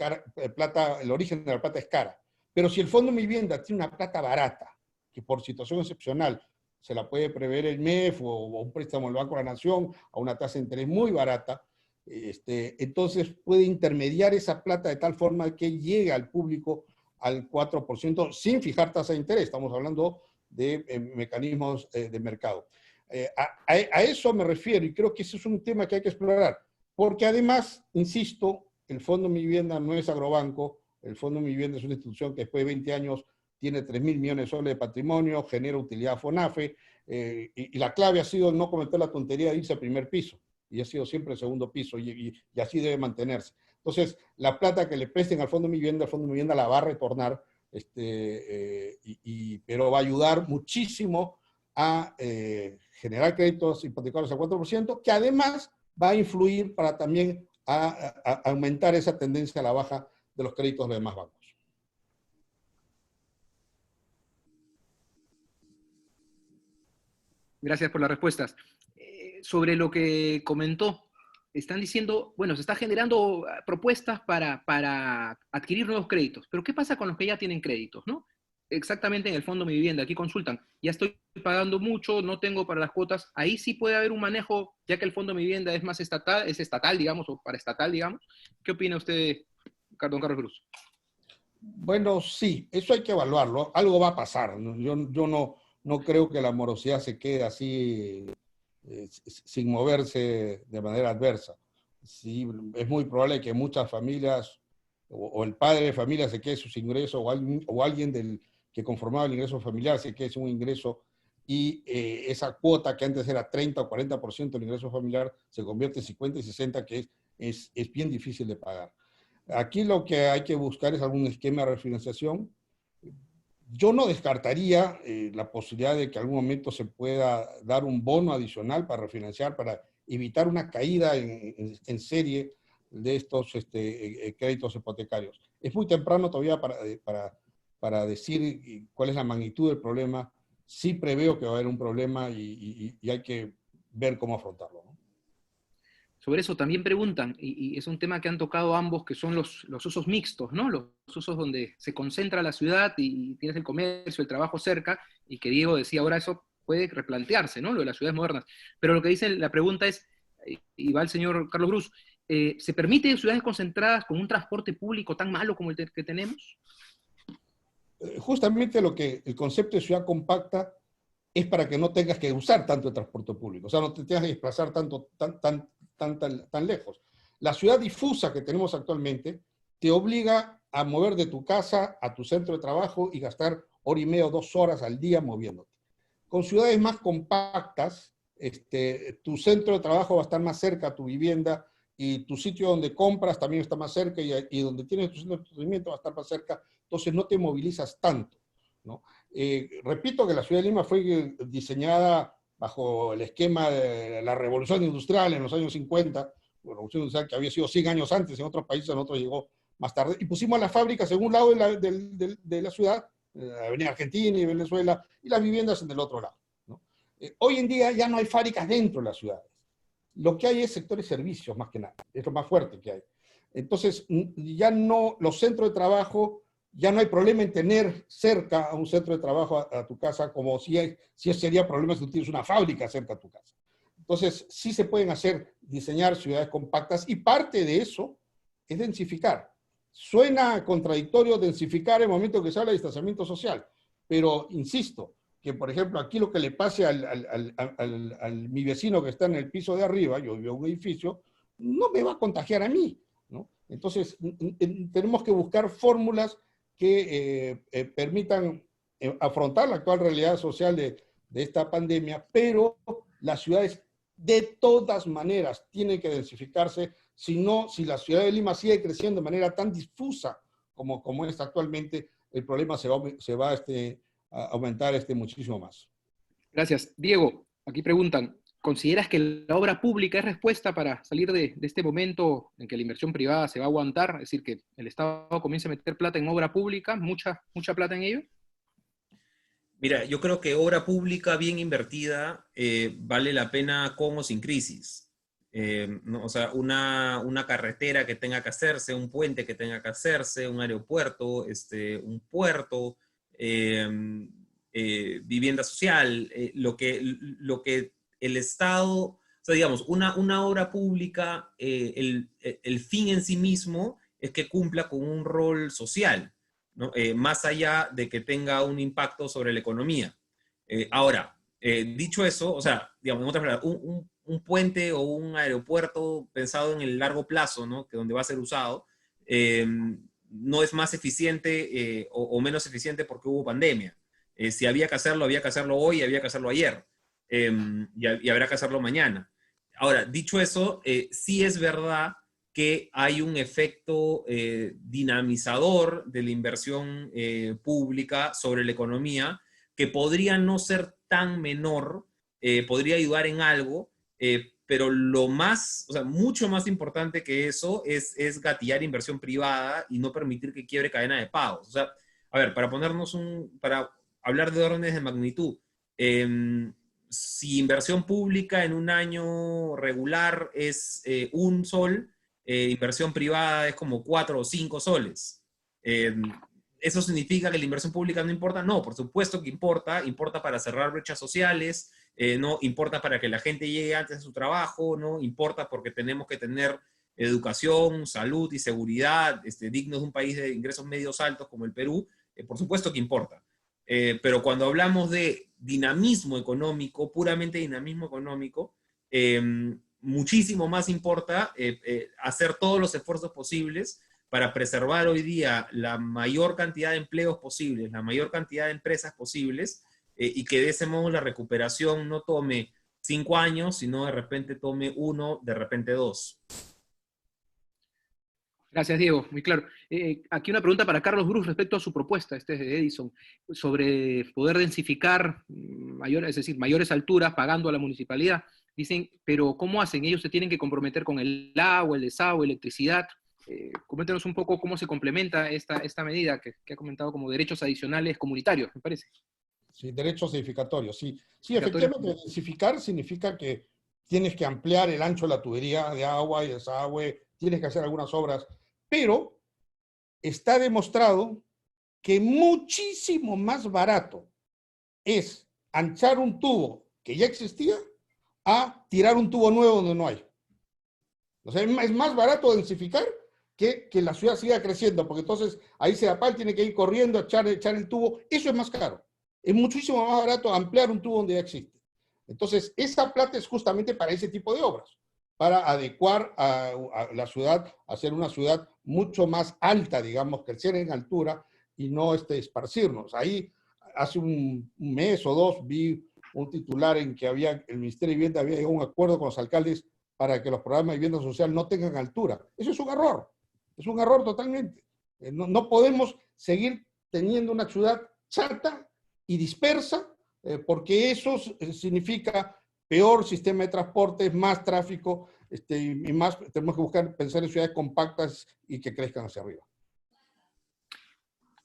plata, el origen de la plata es cara. Pero si el Fondo de Vivienda tiene una plata barata, que por situación excepcional se la puede prever el MEF o un préstamo del Banco de la Nación a una tasa de interés muy barata, entonces puede intermediar esa plata de tal forma que llegue al público al 4% sin fijar tasa de interés. Estamos hablando de mecanismos de mercado. A eso me refiero y creo que ese es un tema que hay que explorar, porque además, insisto, el Fondo de Vivienda no es agrobanco, el Fondo de Vivienda es una institución que después de 20 años tiene 3.000 millones de soles de patrimonio, genera utilidad a FONAFE, y la clave ha sido no cometer la tontería de irse al primer piso, y ha sido siempre el segundo piso, y así debe mantenerse. Entonces, la plata que le presten al Fondo de Vivienda, el Fondo de Vivienda la va a retornar, pero va a ayudar muchísimo a generar créditos hipotecarios al 4%, que además va a influir para también a aumentar esa tendencia a la baja de los créditos de los demás bancos. Gracias por las respuestas. Sobre lo que comentó, están diciendo, bueno, se está generando propuestas para adquirir nuevos créditos, pero ¿qué pasa con los que ya tienen créditos, no? Exactamente en el Fondo de Mi Vivienda, aquí consultan, ya estoy pagando mucho, no tengo para las cuotas, ahí sí puede haber un manejo, ya que el Fondo de Mi Vivienda es más estatal, digamos, o paraestatal, digamos. ¿Qué opina usted, don Carlos Cruz? Bueno, sí, eso hay que evaluarlo, algo va a pasar, ¿no? Yo no creo que la morosidad se quede así sin moverse de manera adversa. Sí, es muy probable que muchas familias o el padre de familia se quede sus ingresos o alguien que conformaba el ingreso familiar se quede sin un ingreso y esa cuota que antes era 30 o 40% del ingreso familiar se convierte en 50 y 60, que es bien difícil de pagar. Aquí lo que hay que buscar es algún esquema de refinanciación. Yo no descartaría la posibilidad de que en algún momento se pueda dar un bono adicional para refinanciar, para evitar una caída en serie de estos créditos hipotecarios. Es muy temprano todavía para decir cuál es la magnitud del problema. Sí preveo que va a haber un problema y hay que ver cómo afrontarlo, ¿no? Sobre eso también preguntan, y es un tema que han tocado ambos, que son los usos mixtos, ¿no? Los usos donde se concentra la ciudad y tienes el comercio, el trabajo cerca, y que Diego decía, ahora eso puede replantearse, ¿no? Lo de las ciudades modernas. Pero lo que dice la pregunta es, y va el señor Carlos Cruz, ¿se permite ciudades concentradas con un transporte público tan malo como el que tenemos? justamente lo que el concepto de ciudad compacta es para que no tengas que usar tanto el transporte público, o sea, no te tengas que desplazar tan lejos. La ciudad difusa que tenemos actualmente te obliga a mover de tu casa a tu centro de trabajo y gastar hora y media o 2 horas al día moviéndote. Con ciudades más compactas, tu centro de trabajo va a estar más cerca a tu vivienda y tu sitio donde compras también está más cerca y donde tienes tu centro de entretenimiento va a estar más cerca, entonces no te movilizas tanto, ¿no? Repito que la ciudad de Lima fue diseñada bajo el esquema de la revolución industrial en los años 50, la revolución industrial que había sido 100 años antes en otros países, en otros llegó más tarde, y pusimos las fábricas en un lado de la ciudad, Avenida Argentina y Venezuela, y las viviendas en el otro lado, ¿no? Hoy en día ya no hay fábricas dentro de las ciudades. Lo que hay es sectores servicios, más que nada. Es lo más fuerte que hay. Entonces, ya no, los centros de trabajo, ya no hay problema en tener cerca a un centro de trabajo a tu casa, como si sería problema si tú tienes una fábrica cerca a tu casa. Entonces, sí se pueden diseñar ciudades compactas, y parte de eso es densificar. Suena contradictorio densificar en el momento que se habla de distanciamiento social, pero insisto, que por ejemplo aquí lo que le pase mi vecino que está en el piso de arriba, yo vivo en un edificio, no me va a contagiar a mí, ¿no? Entonces tenemos que buscar fórmulas que permitan afrontar la actual realidad social de esta pandemia, pero las ciudades de todas maneras tienen que densificarse, si la ciudad de Lima sigue creciendo de manera tan difusa como está actualmente, el problema se va a aumentar muchísimo más. Gracias. Diego, aquí preguntan, ¿consideras que la obra pública es respuesta para salir de este momento en que la inversión privada se va a aguantar? Es decir, que el Estado comience a meter plata en obra pública, mucha plata en ello. Mira, yo creo que obra pública bien invertida vale la pena con o sin crisis. ¿No? O sea, una carretera que tenga que hacerse, un puente que tenga que hacerse, un aeropuerto, un puerto, vivienda social, lo que el Estado, o sea, digamos, una obra pública, el fin en sí mismo es que cumpla con un rol social, ¿no? Más allá de que tenga un impacto sobre la economía. Ahora, dicho eso, o sea, digamos, en otras palabras, un puente o un aeropuerto pensado en el largo plazo, ¿no? Que donde va a ser usado, no es más eficiente o menos eficiente porque hubo pandemia. Si había que hacerlo hoy, había que hacerlo ayer, y habrá que hacerlo mañana. Ahora, dicho eso, sí es verdad que hay un efecto dinamizador de la inversión pública sobre la economía que podría no ser tan menor, podría ayudar en algo, pero o sea, mucho más importante que eso es gatillar inversión privada y no permitir que quiebre cadena de pagos. O sea, a ver, para hablar de órdenes de magnitud, si inversión pública en un año regular es 1 sol, inversión privada es como 4 o 5 soles. ¿Eso significa que la inversión pública no importa? No, por supuesto que importa para cerrar brechas sociales, no importa para que la gente llegue antes a su trabajo, no importa porque tenemos que tener educación, salud y seguridad dignos de un país de ingresos medios altos como el Perú, por supuesto que importa. Pero cuando hablamos de dinamismo económico, puramente dinamismo económico, muchísimo más importa hacer todos los esfuerzos posibles para preservar hoy día la mayor cantidad de empleos posibles, la mayor cantidad de empresas posibles, y que de ese modo la recuperación no tome 5 años, sino de repente tome 1, de repente 2. Gracias, Diego, muy claro. Aquí una pregunta para Carlos Bruce respecto a su propuesta, es de Edison, sobre poder densificar es decir, mayores alturas pagando a la municipalidad. Dicen, pero ¿cómo hacen? Ellos se tienen que comprometer con el agua, el desagüe, electricidad. Coméntenos un poco cómo se complementa esta medida que ha comentado como derechos adicionales comunitarios, me parece. Sí, derechos edificatorios, sí. Sí, efectivamente, densificar significa que tienes que ampliar el ancho de la tubería de agua y desagüe, tienes que hacer algunas obras, pero está demostrado que muchísimo más barato es anchar un tubo que ya existía a tirar un tubo nuevo donde no hay. O sea, es más barato densificar que la ciudad siga creciendo, porque entonces ahí Sedapal tiene que ir corriendo a echar el tubo. Eso es más caro. Es muchísimo más barato ampliar un tubo donde ya existe. Entonces, esa plata es justamente para ese tipo de obras, para adecuar a la ciudad, hacer una ciudad mucho más alta, digamos, crecer en altura y no esparcirnos. Ahí, hace un mes o dos, vi un titular en que el Ministerio de Vivienda había llegado a un acuerdo con los alcaldes para que los programas de vivienda social no tengan altura. Eso es un error totalmente. No podemos seguir teniendo una ciudad chata y dispersa, porque eso significa peor sistema de transporte, más tráfico, y más tenemos que pensar en ciudades compactas y que crezcan hacia arriba.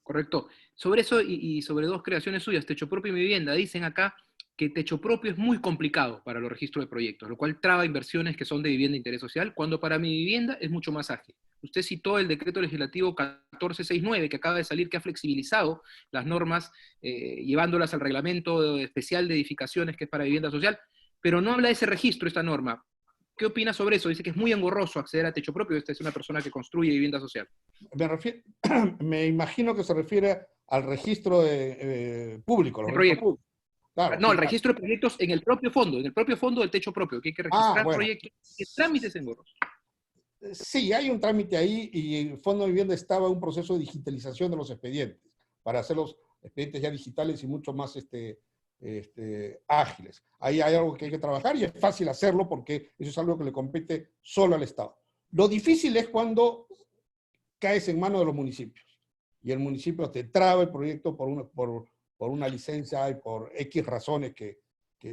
Correcto. Sobre eso y sobre dos creaciones suyas, Techo Propio y Mi Vivienda, dicen acá que Techo Propio es muy complicado para los registros de proyectos, lo cual traba inversiones que son de vivienda de interés social, cuando para Mi Vivienda es mucho más ágil. Usted citó el decreto legislativo 1469 que acaba de salir, que ha flexibilizado las normas, llevándolas al reglamento especial de edificaciones que es para vivienda social, pero no habla de ese registro, esta norma. ¿Qué opina sobre eso? Dice que es muy engorroso acceder a Techo Propio. Esta es una persona que construye vivienda social. Me imagino que se refiere al registro público. De proyectos. Claro, No, sí, el registro de proyectos en el propio fondo del Techo Propio, que hay que registrar bueno. proyectos. ¿Qué trámites engorrosos? Sí, hay un trámite ahí y el Fondo de Vivienda estaba en un proceso de digitalización de los expedientes para hacer los expedientes ya digitales y mucho más ágiles. Ahí hay algo que hay que trabajar y es fácil hacerlo porque eso es algo que le compete solo al Estado. Lo difícil es cuando caes en manos de los municipios y el municipio te traba el proyecto por una licencia y por X razones que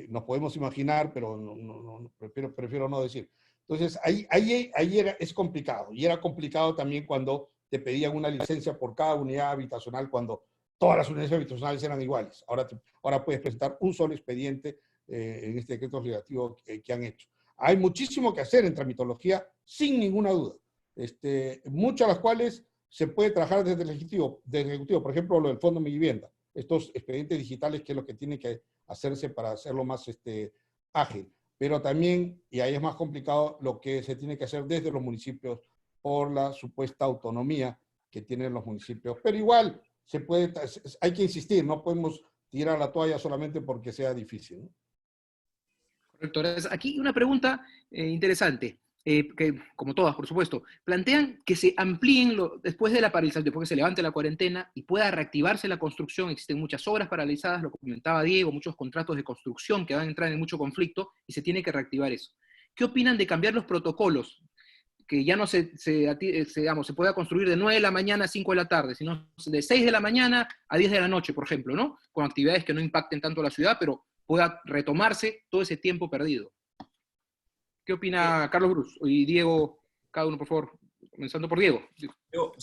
nos podemos imaginar, pero prefiero no decir. Entonces, ahí es complicado. Y era complicado también cuando te pedían una licencia por cada unidad habitacional, cuando todas las unidades habitacionales eran iguales. Ahora puedes presentar un solo expediente en este decreto legislativo que han hecho. Hay muchísimo que hacer en tramitología, sin ninguna duda. Muchas de las cuales se puede trabajar desde el Ejecutivo. Por ejemplo, lo del Fondo Mi Vivienda. Estos expedientes digitales, que es lo que tiene que hacerse para hacerlo más ágil. Pero también, y ahí es más complicado, lo que se tiene que hacer desde los municipios por la supuesta autonomía que tienen los municipios. Pero igual, hay que insistir, no podemos tirar la toalla solamente porque sea difícil, ¿no? Correcto. Aquí una pregunta interesante, que como todas, por supuesto, plantean que se amplíen después de la paralización, después que se levante la cuarentena y pueda reactivarse la construcción. Existen muchas obras paralizadas, lo comentaba Diego, muchos contratos de construcción que van a entrar en mucho conflicto y se tiene que reactivar eso. ¿Qué opinan de cambiar los protocolos? Que ya no se pueda construir de 9 de la mañana a 5 de la tarde, sino de 6 de la mañana a 10 de la noche, por ejemplo, ¿no? Con actividades que no impacten tanto a la ciudad, pero pueda retomarse todo ese tiempo perdido. ¿Qué opina Carlos Brus? Y Diego, cada uno, por favor, comenzando por Diego. Yo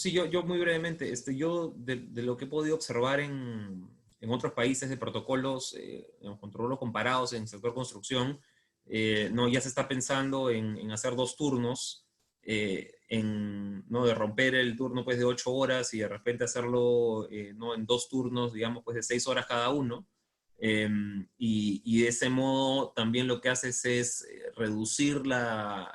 muy brevemente, yo de lo que he podido observar en otros países de protocolos, protocolos comparados en el sector construcción, ya se está pensando en hacer 2 turnos, de romper el turno pues, de 8 horas y de repente hacerlo en 2 turnos, digamos, pues de 6 horas cada uno. Y de ese modo también lo que haces es reducir la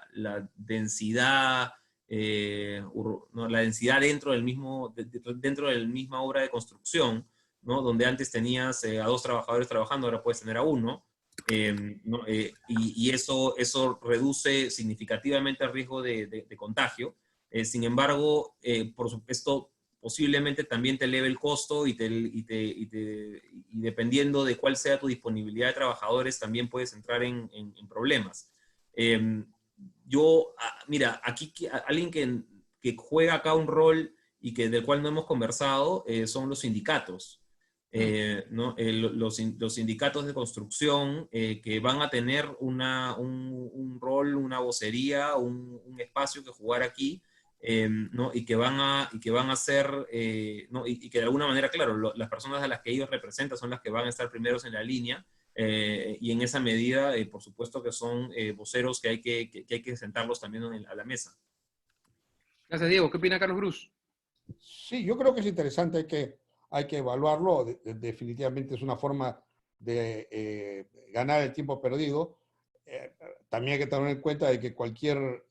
densidad, la densidad dentro del misma obra de construcción, ¿no? Donde antes tenías a 2 trabajadores trabajando, ahora puedes tener a 1. Y eso reduce significativamente el riesgo de contagio. Sin embargo, por supuesto, posiblemente también te eleve el costo y dependiendo de cuál sea tu disponibilidad de trabajadores, también puedes entrar en problemas. Mira, aquí alguien que juega acá un rol y del cual no hemos conversado son los sindicatos. ¿No? Los sindicatos de construcción que van a tener un rol, una vocería, un espacio que jugar aquí, ¿no? y que van a ser, ¿no? y que de alguna manera, claro, las personas a las que ellos representan son las que van a estar primeros en la línea, y en esa medida, por supuesto que son voceros que hay que sentarlos también a la mesa. Gracias, Diego. ¿Qué opina Carlos Brus? Sí, yo creo que es interesante, hay que evaluarlo. Definitivamente es una forma de ganar el tiempo perdido. También hay que tener en cuenta de que cualquier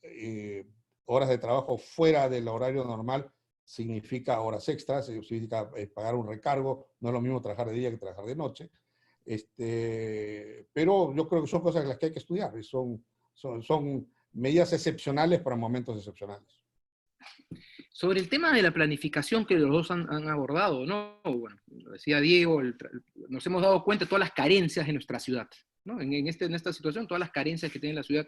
horas de trabajo fuera del horario normal significa horas extras, significa pagar un recargo, no es lo mismo trabajar de día que trabajar de noche. Pero yo creo que son cosas las que hay que estudiar, y son medidas excepcionales para momentos excepcionales. Sobre el tema de la planificación que los dos han abordado, ¿no? Bueno, lo decía Diego, nos hemos dado cuenta de todas las carencias de nuestra ciudad, ¿no? En esta situación, todas las carencias que tiene la ciudad.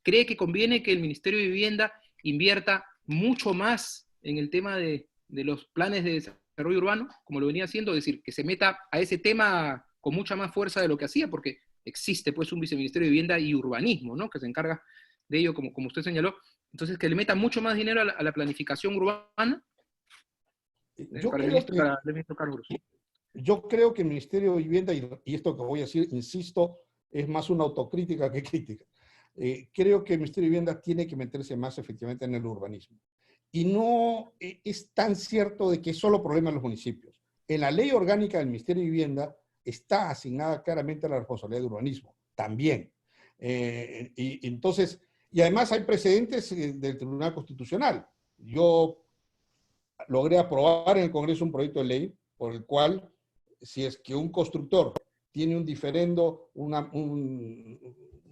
¿Cree que conviene que el Ministerio de Vivienda invierta mucho más en el tema de los planes de desarrollo urbano, como lo venía haciendo? Es decir, que se meta a ese tema con mucha más fuerza de lo que hacía, porque existe pues un viceministerio de Vivienda y Urbanismo, ¿no? Que se encarga de ello, como usted señaló. Entonces, que le meta mucho más dinero a la planificación urbana para el ministro Carlos Cruz. Yo creo que el Ministerio de Vivienda, y esto que voy a decir, insisto, es más una autocrítica que crítica. Creo que el Ministerio de Vivienda tiene que meterse más efectivamente en el urbanismo. Y no es tan cierto de que es solo problema de los municipios. En la ley orgánica del Ministerio de Vivienda está asignada claramente la responsabilidad de urbanismo, también. Y además hay precedentes del Tribunal Constitucional. Yo logré aprobar en el Congreso un proyecto de ley por el cual, si es que un constructor tiene un diferendo, un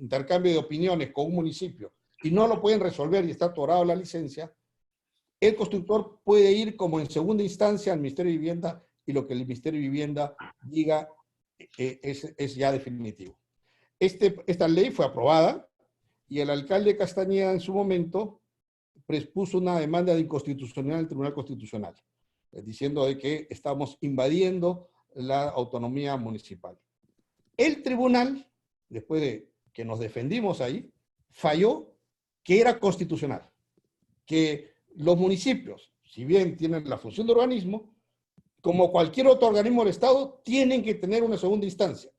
intercambio de opiniones con un municipio y no lo pueden resolver y está atorado la licencia, el constructor puede ir como en segunda instancia al Ministerio de Vivienda y lo que el Ministerio de Vivienda diga es ya definitivo. Esta ley fue aprobada y el alcalde Castañeda en su momento puso una demanda de inconstitucionalidad en el Tribunal Constitucional, diciendo de que estamos invadiendo la autonomía municipal. El tribunal, después de que nos defendimos ahí, falló que era constitucional, que los municipios, si bien tienen la función de urbanismo, como cualquier otro organismo del Estado, tienen que tener una segunda instancia,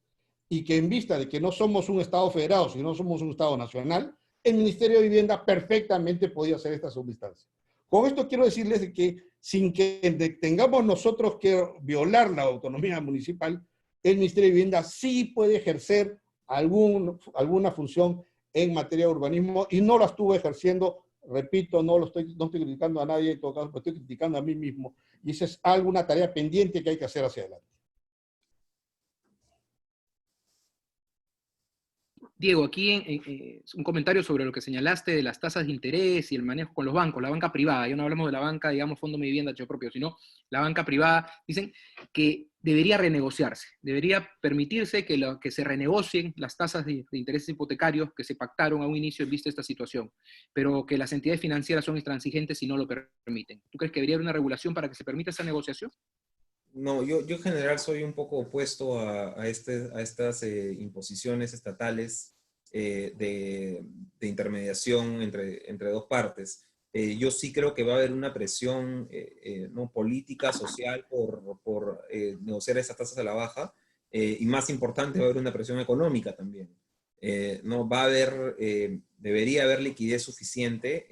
y que en vista de que no somos un Estado federado, sino no somos un Estado nacional, el Ministerio de Vivienda perfectamente podía hacer esta segunda instancia. Con esto quiero decirles de que sin que tengamos nosotros que violar la autonomía municipal, el Ministerio de Vivienda sí puede ejercer alguna función en materia de urbanismo y no la estuvo ejerciendo, repito, no estoy criticando a nadie, en todo caso, pero estoy criticando a mí mismo, y esa es alguna tarea pendiente que hay que hacer hacia adelante. Diego, aquí un comentario sobre lo que señalaste de las tasas de interés y el manejo con los bancos, la banca privada. Ya no hablamos de la banca, digamos, Fondo de Vivienda, hecho propio, sino la banca privada. Dicen que debería renegociarse, debería permitirse que se renegocien las tasas de intereses hipotecarios que se pactaron a un inicio en vista de esta situación, pero que las entidades financieras son intransigentes y no lo permiten. ¿Tú crees que debería haber una regulación para que se permita esa negociación? No, yo en general soy un poco opuesto a estas imposiciones estatales de intermediación entre dos partes. Yo sí creo que va a haber una presión no, política, social, por negociar esas tasas a la baja, y más importante, va a haber una presión económica también. No, debería haber liquidez suficiente,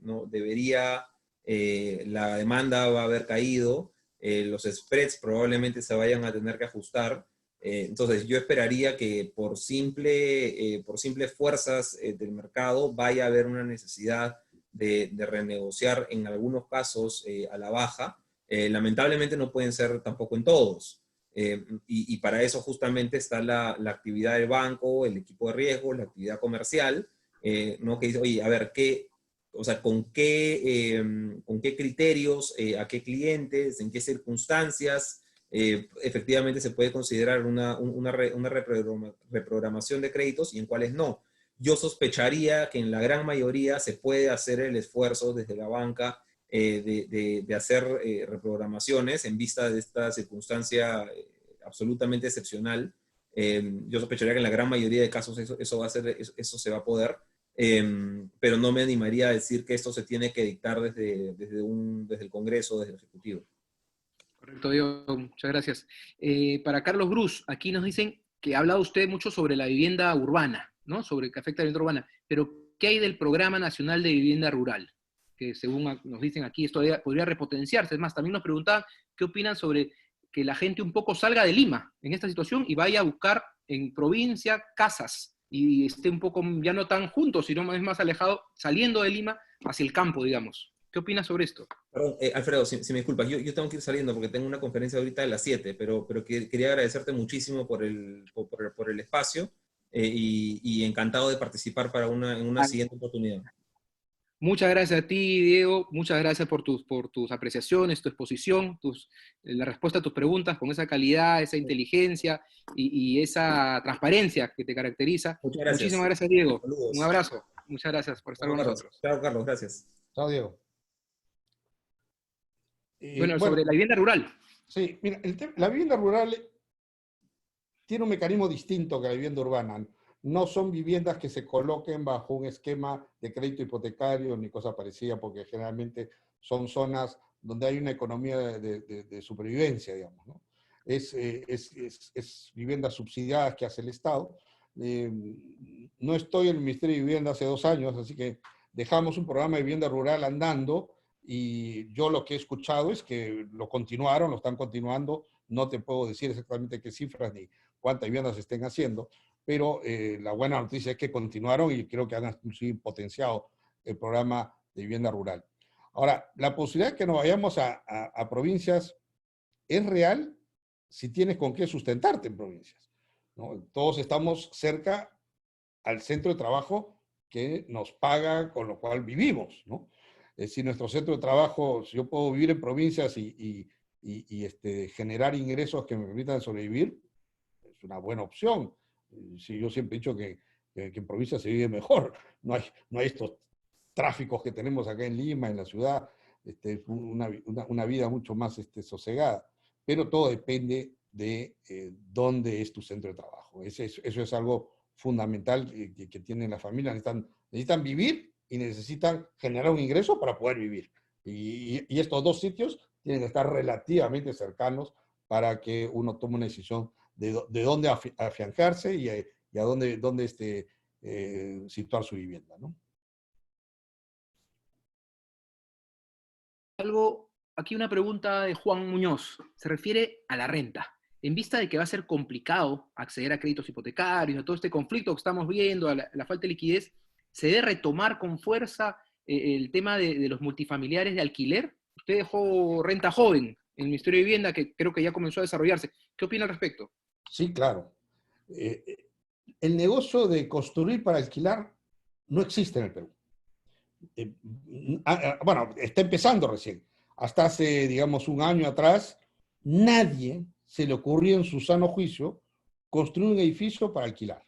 no, la demanda va a haber caído, los spreads probablemente se vayan a tener que ajustar. Entonces yo esperaría que por simples fuerzas del mercado vaya a haber una necesidad de renegociar en algunos casos a la baja. Lamentablemente no pueden ser tampoco en todos. Y para eso justamente está la actividad del banco, el equipo de riesgo, la actividad comercial, ¿no? Que dice, oye, a ver, o sea, ¿con qué criterios, a qué clientes, en qué circunstancias efectivamente se puede considerar una reprogramación de créditos y en cuáles no? Yo sospecharía que en la gran mayoría se puede hacer el esfuerzo desde la banca de hacer reprogramaciones en vista de esta circunstancia absolutamente excepcional. Yo sospecharía que en la gran mayoría de casos eso se va a poder. Pero no me animaría a decir que esto se tiene que dictar desde el Congreso, desde el Ejecutivo. Correcto, Diego, muchas gracias. Para Carlos Cruz, aquí nos dicen que ha hablado usted mucho sobre la vivienda urbana, ¿no? Sobre que afecta a la vivienda urbana, pero ¿qué hay del Programa Nacional de Vivienda Rural? Que según nos dicen aquí, esto podría repotenciarse. Es más, también nos preguntaban qué opinan sobre que la gente un poco salga de Lima en esta situación y vaya a buscar en provincia casas, y esté un poco, ya no tan juntos, sino más alejado, saliendo de Lima, hacia el campo, digamos. ¿Qué opinas sobre esto? Perdón, Alfredo, si me disculpas, yo tengo que ir saliendo porque tengo una conferencia ahorita a las 7, pero quería agradecerte muchísimo por el espacio y encantado de participar en una siguiente oportunidad. Muchas gracias a ti, Diego. Muchas gracias por tus apreciaciones, tu exposición, la respuesta a tus preguntas con esa calidad, esa inteligencia y esa transparencia que te caracteriza. Muchas gracias. Muchísimas gracias, Diego. Saludos. Un abrazo. Muchas gracias por estar con nosotros. Chao, Carlos. Gracias. Chao, Diego. Bueno, sobre la vivienda rural. Sí, mira, la vivienda rural tiene un mecanismo distinto que la vivienda urbana. No son viviendas que se coloquen bajo un esquema de crédito hipotecario ni cosa parecida, porque generalmente son zonas donde hay una economía de supervivencia, digamos, ¿no? Es viviendas subsidiadas que hace el Estado. No estoy en el Ministerio de Vivienda hace 2 años, así que dejamos un programa de vivienda rural andando y yo lo que he escuchado es que lo están continuando. No te puedo decir exactamente qué cifras ni cuántas viviendas se estén haciendo, pero la buena noticia es que continuaron y creo que han inclusive potenciado el programa de vivienda rural. Ahora, la posibilidad de que nos vayamos a provincias es real si tienes con qué sustentarte en provincias, ¿no? Todos estamos cerca al centro de trabajo que nos paga, con lo cual vivimos, ¿no? Si nuestro centro de trabajo, si yo puedo vivir en provincias y generar ingresos que me permitan sobrevivir, es una buena opción. Sí, yo siempre he dicho que en provincia se vive mejor. No hay estos tráficos que tenemos acá en Lima, en la ciudad, una vida mucho más sosegada. Pero todo depende de dónde es tu centro de trabajo. Eso es algo fundamental que tienen las familias. Necesitan vivir y necesitan generar un ingreso para poder vivir. Y estos dos sitios tienen que estar relativamente cercanos para que uno tome una decisión de dónde afiancarse y a dónde situar su vivienda, ¿no? Aquí una pregunta de Juan Muñoz. Se refiere a la renta. En vista de que va a ser complicado acceder a créditos hipotecarios, a todo este conflicto que estamos viendo, a la falta de liquidez, ¿se debe retomar con fuerza el tema de los multifamiliares de alquiler? Usted dejó renta joven en el Ministerio de Vivienda, que creo que ya comenzó a desarrollarse. ¿Qué opina al respecto? Sí, claro. El negocio de construir para alquilar no existe en el Perú. Bueno, está empezando recién. Hasta hace, digamos, 1 año atrás, nadie se le ocurrió en su sano juicio construir un edificio para alquilar.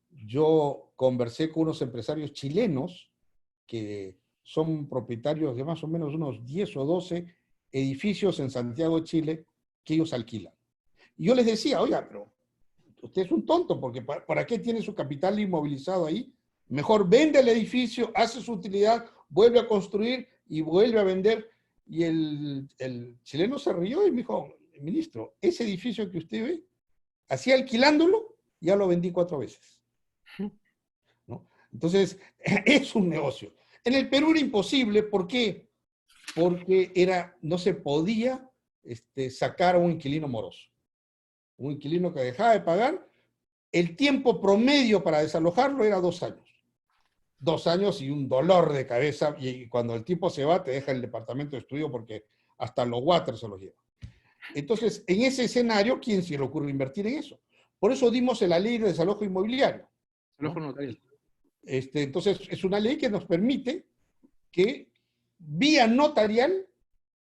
Yo conversé con unos empresarios chilenos que son propietarios de más o menos unos 10 o 12 edificios en Santiago de Chile que ellos alquilan. Y yo les decía, oiga, pero usted es un tonto, porque ¿para qué tiene su capital inmovilizado ahí? Mejor vende el edificio, hace su utilidad, vuelve a construir y vuelve a vender. Y el chileno se rió y me dijo, ministro, ese edificio que usted ve, así alquilándolo, ya lo vendí 4 veces. ¿No? Entonces, es un negocio. En el Perú era imposible, ¿por qué? Porque no se podía sacar a un inquilino moroso. Un inquilino que dejaba de pagar, el tiempo promedio para desalojarlo era 2 años. 2 años y un dolor de cabeza, y cuando el tipo se va, te deja el departamento de estudio porque hasta los water se los lleva. Entonces, en ese escenario, ¿quién se le ocurre invertir en eso? Por eso dimos la ley de desalojo inmobiliario, ¿no? Desalojo notarial. Entonces, es una ley que nos permite que vía notarial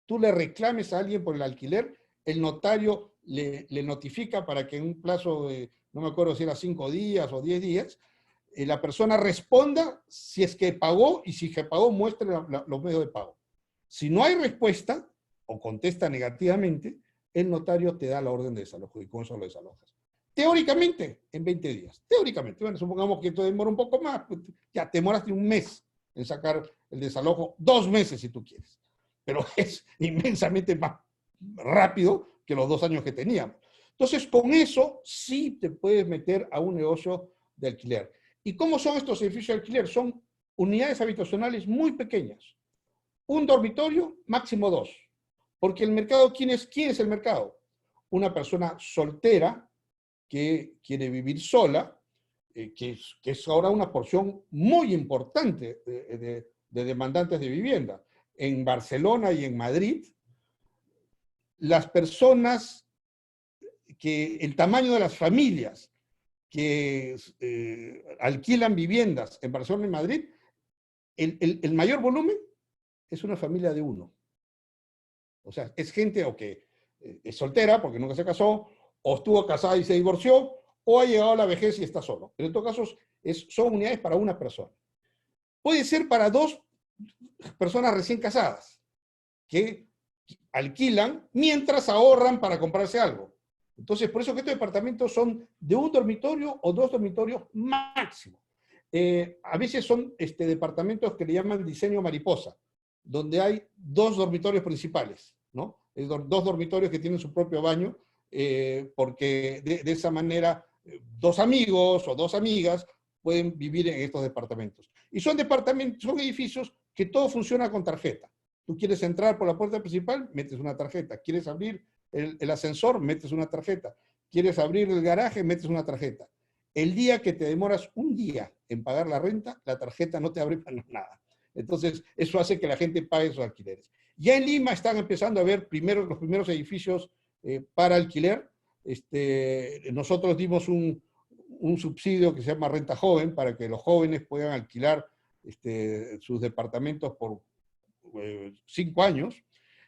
tú le reclames a alguien por el alquiler, el notario le notifica para que en un plazo de, no me acuerdo si era 5 días o 10 días, la persona responda si es que pagó, y si que pagó muestre los medios de pago. Si no hay respuesta o contesta negativamente, el notario te da la orden de desalojo y con eso lo desalojas. Teóricamente, en 20 días. Teóricamente. Bueno, supongamos que esto demora un poco más, pues ya te demoraste 1 mes en sacar el desalojo, 2 meses si tú quieres. Pero es inmensamente más rápido que los 2 años que teníamos. Entonces, con eso sí te puedes meter a un negocio de alquiler. ¿Y cómo son estos edificios de alquiler? Son unidades habitacionales muy pequeñas. Un dormitorio, máximo 2. Porque el mercado, ¿quién es el mercado? Una persona soltera que quiere vivir sola, que es ahora una porción muy importante de demandantes de vivienda. En Barcelona y en Madrid, las personas el tamaño de las familias que alquilan viviendas en Barcelona y Madrid, el mayor volumen es una familia de uno. O sea, es gente o que es soltera porque nunca se casó, o estuvo casada y se divorció, o ha llegado a la vejez y está solo. Pero en todos casos son unidades para una persona. Puede ser para dos personas recién casadas que alquilan mientras ahorran para comprarse algo. Entonces, por eso que estos departamentos son de un dormitorio o dos dormitorios máximo. A veces son departamentos que le llaman diseño mariposa, donde hay dos dormitorios principales, ¿no? Dos dormitorios que tienen su propio baño, porque de esa manera dos amigos o dos amigas pueden vivir en estos departamentos. Y son edificios que todo funciona con tarjeta. Tú quieres entrar por la puerta principal, metes una tarjeta. Quieres abrir el ascensor, metes una tarjeta. Quieres abrir el garaje, metes una tarjeta. El día que te demoras un día en pagar la renta, la tarjeta no te abre para nada. Entonces, eso hace que la gente pague sus alquileres. Ya en Lima están empezando a ver los primeros edificios para alquiler. Nosotros dimos un subsidio que se llama Renta Joven para que los jóvenes puedan alquilar sus departamentos por 5 años,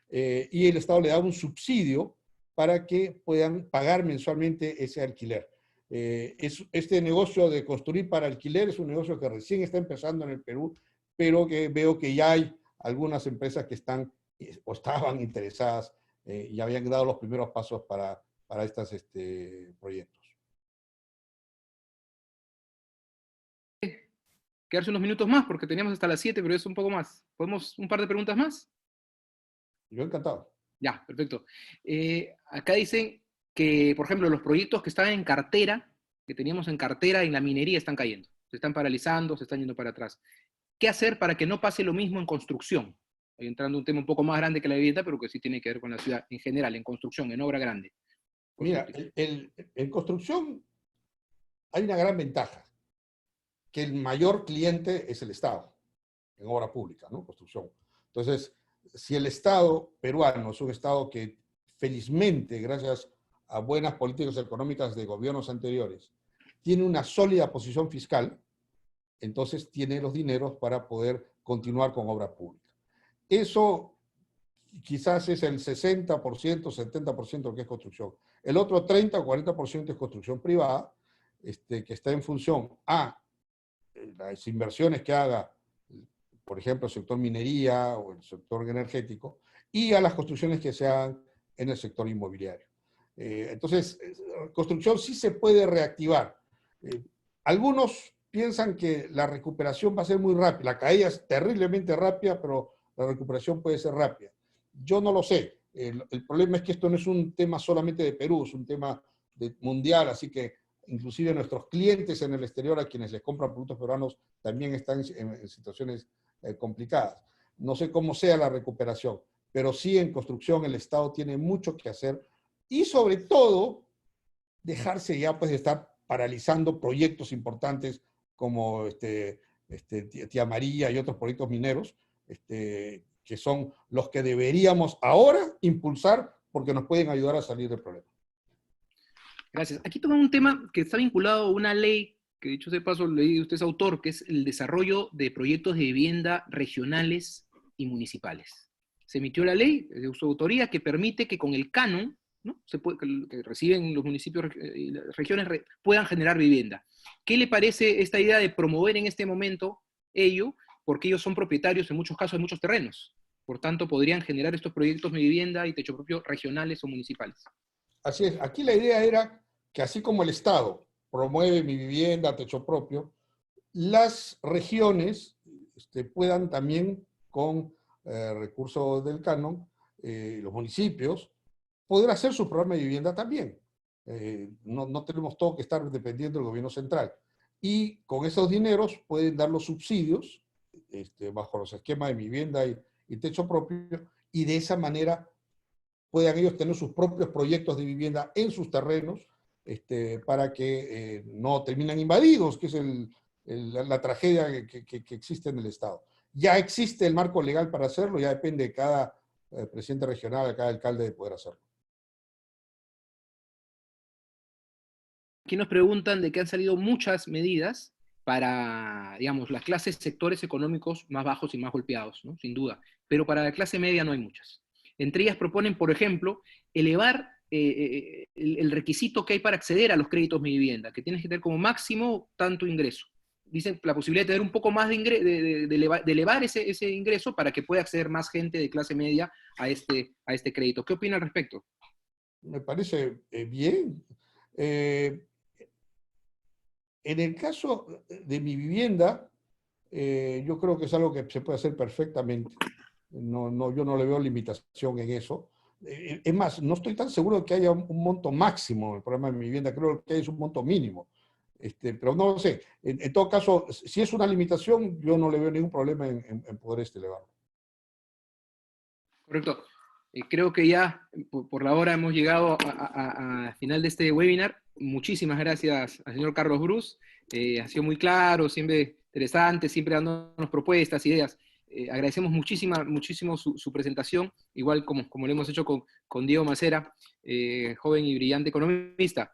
y el Estado le da un subsidio para que puedan pagar mensualmente ese alquiler. Este negocio de construir para alquiler es un negocio que recién está empezando en el Perú, pero que veo que ya hay algunas empresas que están o estaban interesadas y habían dado los primeros pasos para estos proyectos. Quedarse unos minutos más, porque teníamos hasta las 7, pero es un poco más. ¿Podemos un par de preguntas más? Yo encantado. Ya, perfecto. Acá dicen que, por ejemplo, los proyectos que estaban en cartera, que teníamos en cartera en la minería, están cayendo. Se están paralizando, se están yendo para atrás. ¿Qué hacer para que no pase lo mismo en construcción? Ahí entrando un tema un poco más grande que la vivienda, pero que sí tiene que ver con la ciudad en general, en construcción, en obra grande. Mira, en construcción hay una gran ventaja, que el mayor cliente es el Estado, en obra pública, ¿no? Construcción. Entonces, si el Estado peruano es un Estado que felizmente, gracias a buenas políticas económicas de gobiernos anteriores, tiene una sólida posición fiscal, entonces tiene los dineros para poder continuar con obra pública. Eso quizás es el 60%, 70% que es construcción. El otro 30 o 40% es construcción privada, que está en función a las inversiones que haga, por ejemplo, el sector minería o el sector energético, y a las construcciones que se hagan en el sector inmobiliario. Entonces, construcción sí se puede reactivar. Algunos piensan que la recuperación va a ser muy rápida, la caída es terriblemente rápida, pero la recuperación puede ser rápida. Yo no lo sé. El problema es que esto no es un tema solamente de Perú, es un tema mundial, así que inclusive nuestros clientes en el exterior a quienes les compran productos peruanos también están en situaciones complicadas. No sé cómo sea la recuperación, pero sí en construcción el Estado tiene mucho que hacer y sobre todo dejarse ya pues de estar paralizando proyectos importantes como Tía María y otros proyectos mineros, que son los que deberíamos ahora impulsar porque nos pueden ayudar a salir del problema. Gracias. Aquí toca un tema que está vinculado a una ley, que dicho sea de paso, leí usted es autor, que es el desarrollo de proyectos de vivienda regionales y municipales. Se emitió la ley de su autoría que permite que con el canon, ¿no? que reciben los municipios y las regiones puedan generar vivienda. ¿Qué le parece esta idea de promover en este momento ello? Porque ellos son propietarios en muchos casos de muchos terrenos. Por tanto, podrían generar estos proyectos de vivienda y techo propio regionales o municipales. Así es. Aquí la idea era que así como el Estado promueve mi vivienda, techo propio, las regiones puedan también, con recursos del canon, los municipios, poder hacer su programa de vivienda también. No tenemos todo que estar dependiendo del gobierno central. Y con esos dineros pueden dar los subsidios bajo los esquemas de vivienda y techo propio, y de esa manera puedan ellos tener sus propios proyectos de vivienda en sus terrenos, para que no terminen invadidos, que es la tragedia que existe en el Estado. Ya existe el marco legal para hacerlo, ya depende de cada presidente regional, de cada alcalde de poder hacerlo. Aquí nos preguntan de que han salido muchas medidas para, digamos, las clases, sectores económicos más bajos y más golpeados, ¿no? Sin duda. Pero para la clase media no hay muchas. Entre ellas proponen, por ejemplo, elevar el requisito que hay para acceder a los créditos Mi Vivienda, que tienes que tener como máximo tanto ingreso. Dicen la posibilidad de tener un poco más de elevar ese ingreso para que pueda acceder más gente de clase media a este crédito. ¿Qué opina al respecto? Me parece bien. En el caso de Mi Vivienda, yo creo que es algo que se puede hacer perfectamente. Yo no le veo limitación en eso. Es más, no estoy tan seguro de que haya un monto máximo en el programa de Mi Vivienda, creo que es un monto mínimo. Pero no lo sé. En todo caso, si es una limitación, yo no le veo ningún problema en poder elevarlo. Correcto. Creo que ya por la hora hemos llegado al final de este webinar. Muchísimas gracias al señor Carlos Bruce. Ha sido muy claro, siempre interesante, siempre dándonos propuestas, ideas. Agradecemos muchísimo su presentación, igual como lo hemos hecho con Diego Macera, joven y brillante economista.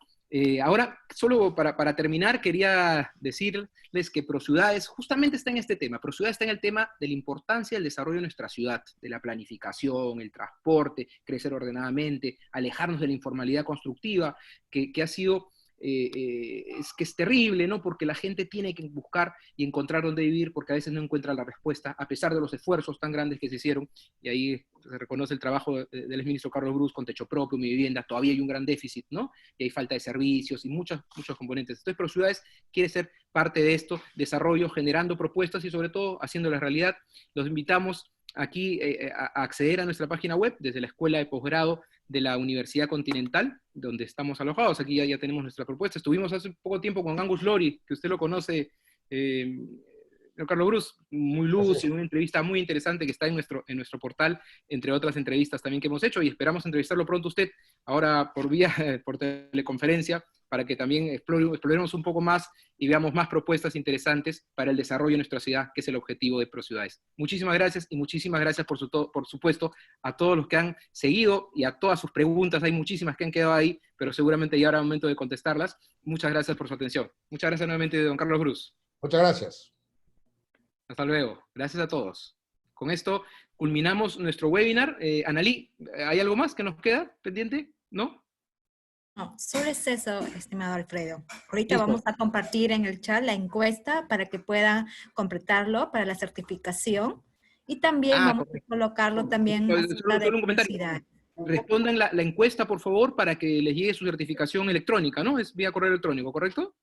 Ahora, solo para terminar, quería decirles que ProCiudades justamente está en este tema. ProCiudades está en el tema de la importancia del desarrollo de nuestra ciudad, de la planificación, el transporte, crecer ordenadamente, alejarnos de la informalidad constructiva, que ha sido... que es terrible, ¿no? Porque la gente tiene que buscar y encontrar dónde vivir, porque a veces no encuentra la respuesta, a pesar de los esfuerzos tan grandes que se hicieron, y ahí se reconoce el trabajo del exministro Carlos Bruce con techo propio, Mi Vivienda, todavía hay un gran déficit, ¿no? Y hay falta de servicios y muchos componentes. Entonces, ProCiudades quiere ser parte de esto, desarrollo, generando propuestas y sobre todo haciéndolas realidad. Los invitamos aquí a acceder a nuestra página web desde la Escuela de Posgrado de la Universidad Continental, donde estamos alojados. Aquí ya tenemos nuestra propuesta. Estuvimos hace poco tiempo con Angus Lori, que usted lo conoce, Carlos Bruce, muy lúcido, una entrevista muy interesante que está en nuestro portal, entre otras entrevistas también que hemos hecho, y esperamos entrevistarlo pronto usted, ahora por teleconferencia, para que también exploremos un poco más y veamos más propuestas interesantes para el desarrollo de nuestra ciudad, que es el objetivo de ProCiudades. Muchísimas gracias, y muchísimas gracias por supuesto a todos los que han seguido y a todas sus preguntas. Hay muchísimas que han quedado ahí, pero seguramente ya habrá momento de contestarlas. Muchas gracias por su atención. Muchas gracias nuevamente, don Carlos Bruce. Muchas gracias. Hasta luego. Gracias a todos. Con esto culminamos nuestro webinar. Analí, ¿hay algo más que nos queda pendiente? ¿No? No, solo es eso, estimado Alfredo. Ahorita Listo. vamos a compartir en el chat la encuesta para que puedan completarlo para la certificación. Y también vamos Correcto. a colocarlo también en la cita de Solo un comentario. publicidad. Respondan la encuesta, por favor, para que les llegue su certificación electrónica, ¿no? Es vía correo electrónico, ¿correcto?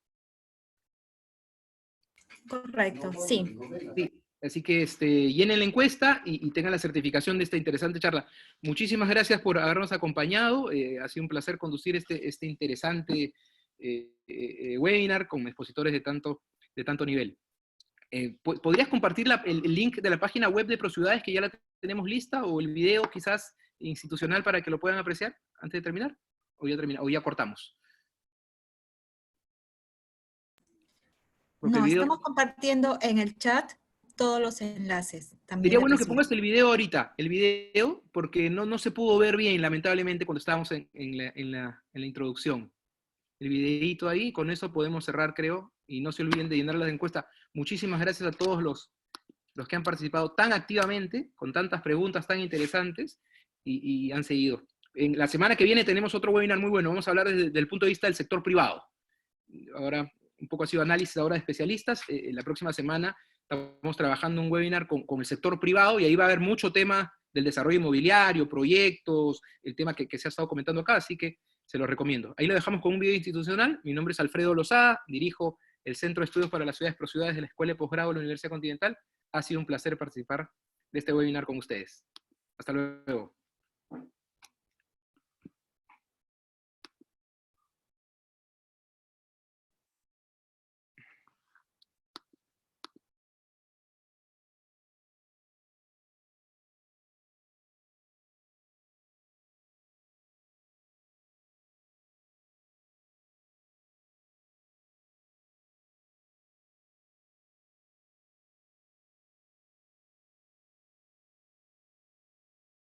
Correcto, sí. Sí. Así que llenen la encuesta y tengan la certificación de esta interesante charla. Muchísimas gracias por habernos acompañado. Ha sido un placer conducir este interesante webinar con expositores de tanto nivel. ¿Podrías compartir el link de la página web de ProCiudades, que ya la tenemos lista, o el video quizás institucional para que lo puedan apreciar antes de terminar? ¿O ya cortamos? Porque No, el video... estamos compartiendo en el chat todos los enlaces. También Sería bueno que pongas el video ahorita, porque no se pudo ver bien, lamentablemente, cuando estábamos en la introducción. El videito ahí, con eso podemos cerrar, creo, y no se olviden de llenar la encuesta. Muchísimas gracias a todos los que han participado tan activamente, con tantas preguntas tan interesantes, y han seguido. En la semana que viene tenemos otro webinar muy bueno, vamos a hablar desde el punto de vista del sector privado. Ahora, un poco ha sido análisis ahora de especialistas. La próxima semana estamos trabajando un webinar con el sector privado, y ahí va a haber mucho tema del desarrollo inmobiliario, proyectos, el tema que se ha estado comentando acá, así que se lo recomiendo. Ahí lo dejamos con un video institucional. Mi nombre es Alfredo Lozada, dirijo el Centro de Estudios para las Ciudades ProCiudades de la Escuela de Posgrado de la Universidad Continental. Ha sido un placer participar de este webinar con ustedes. Hasta luego.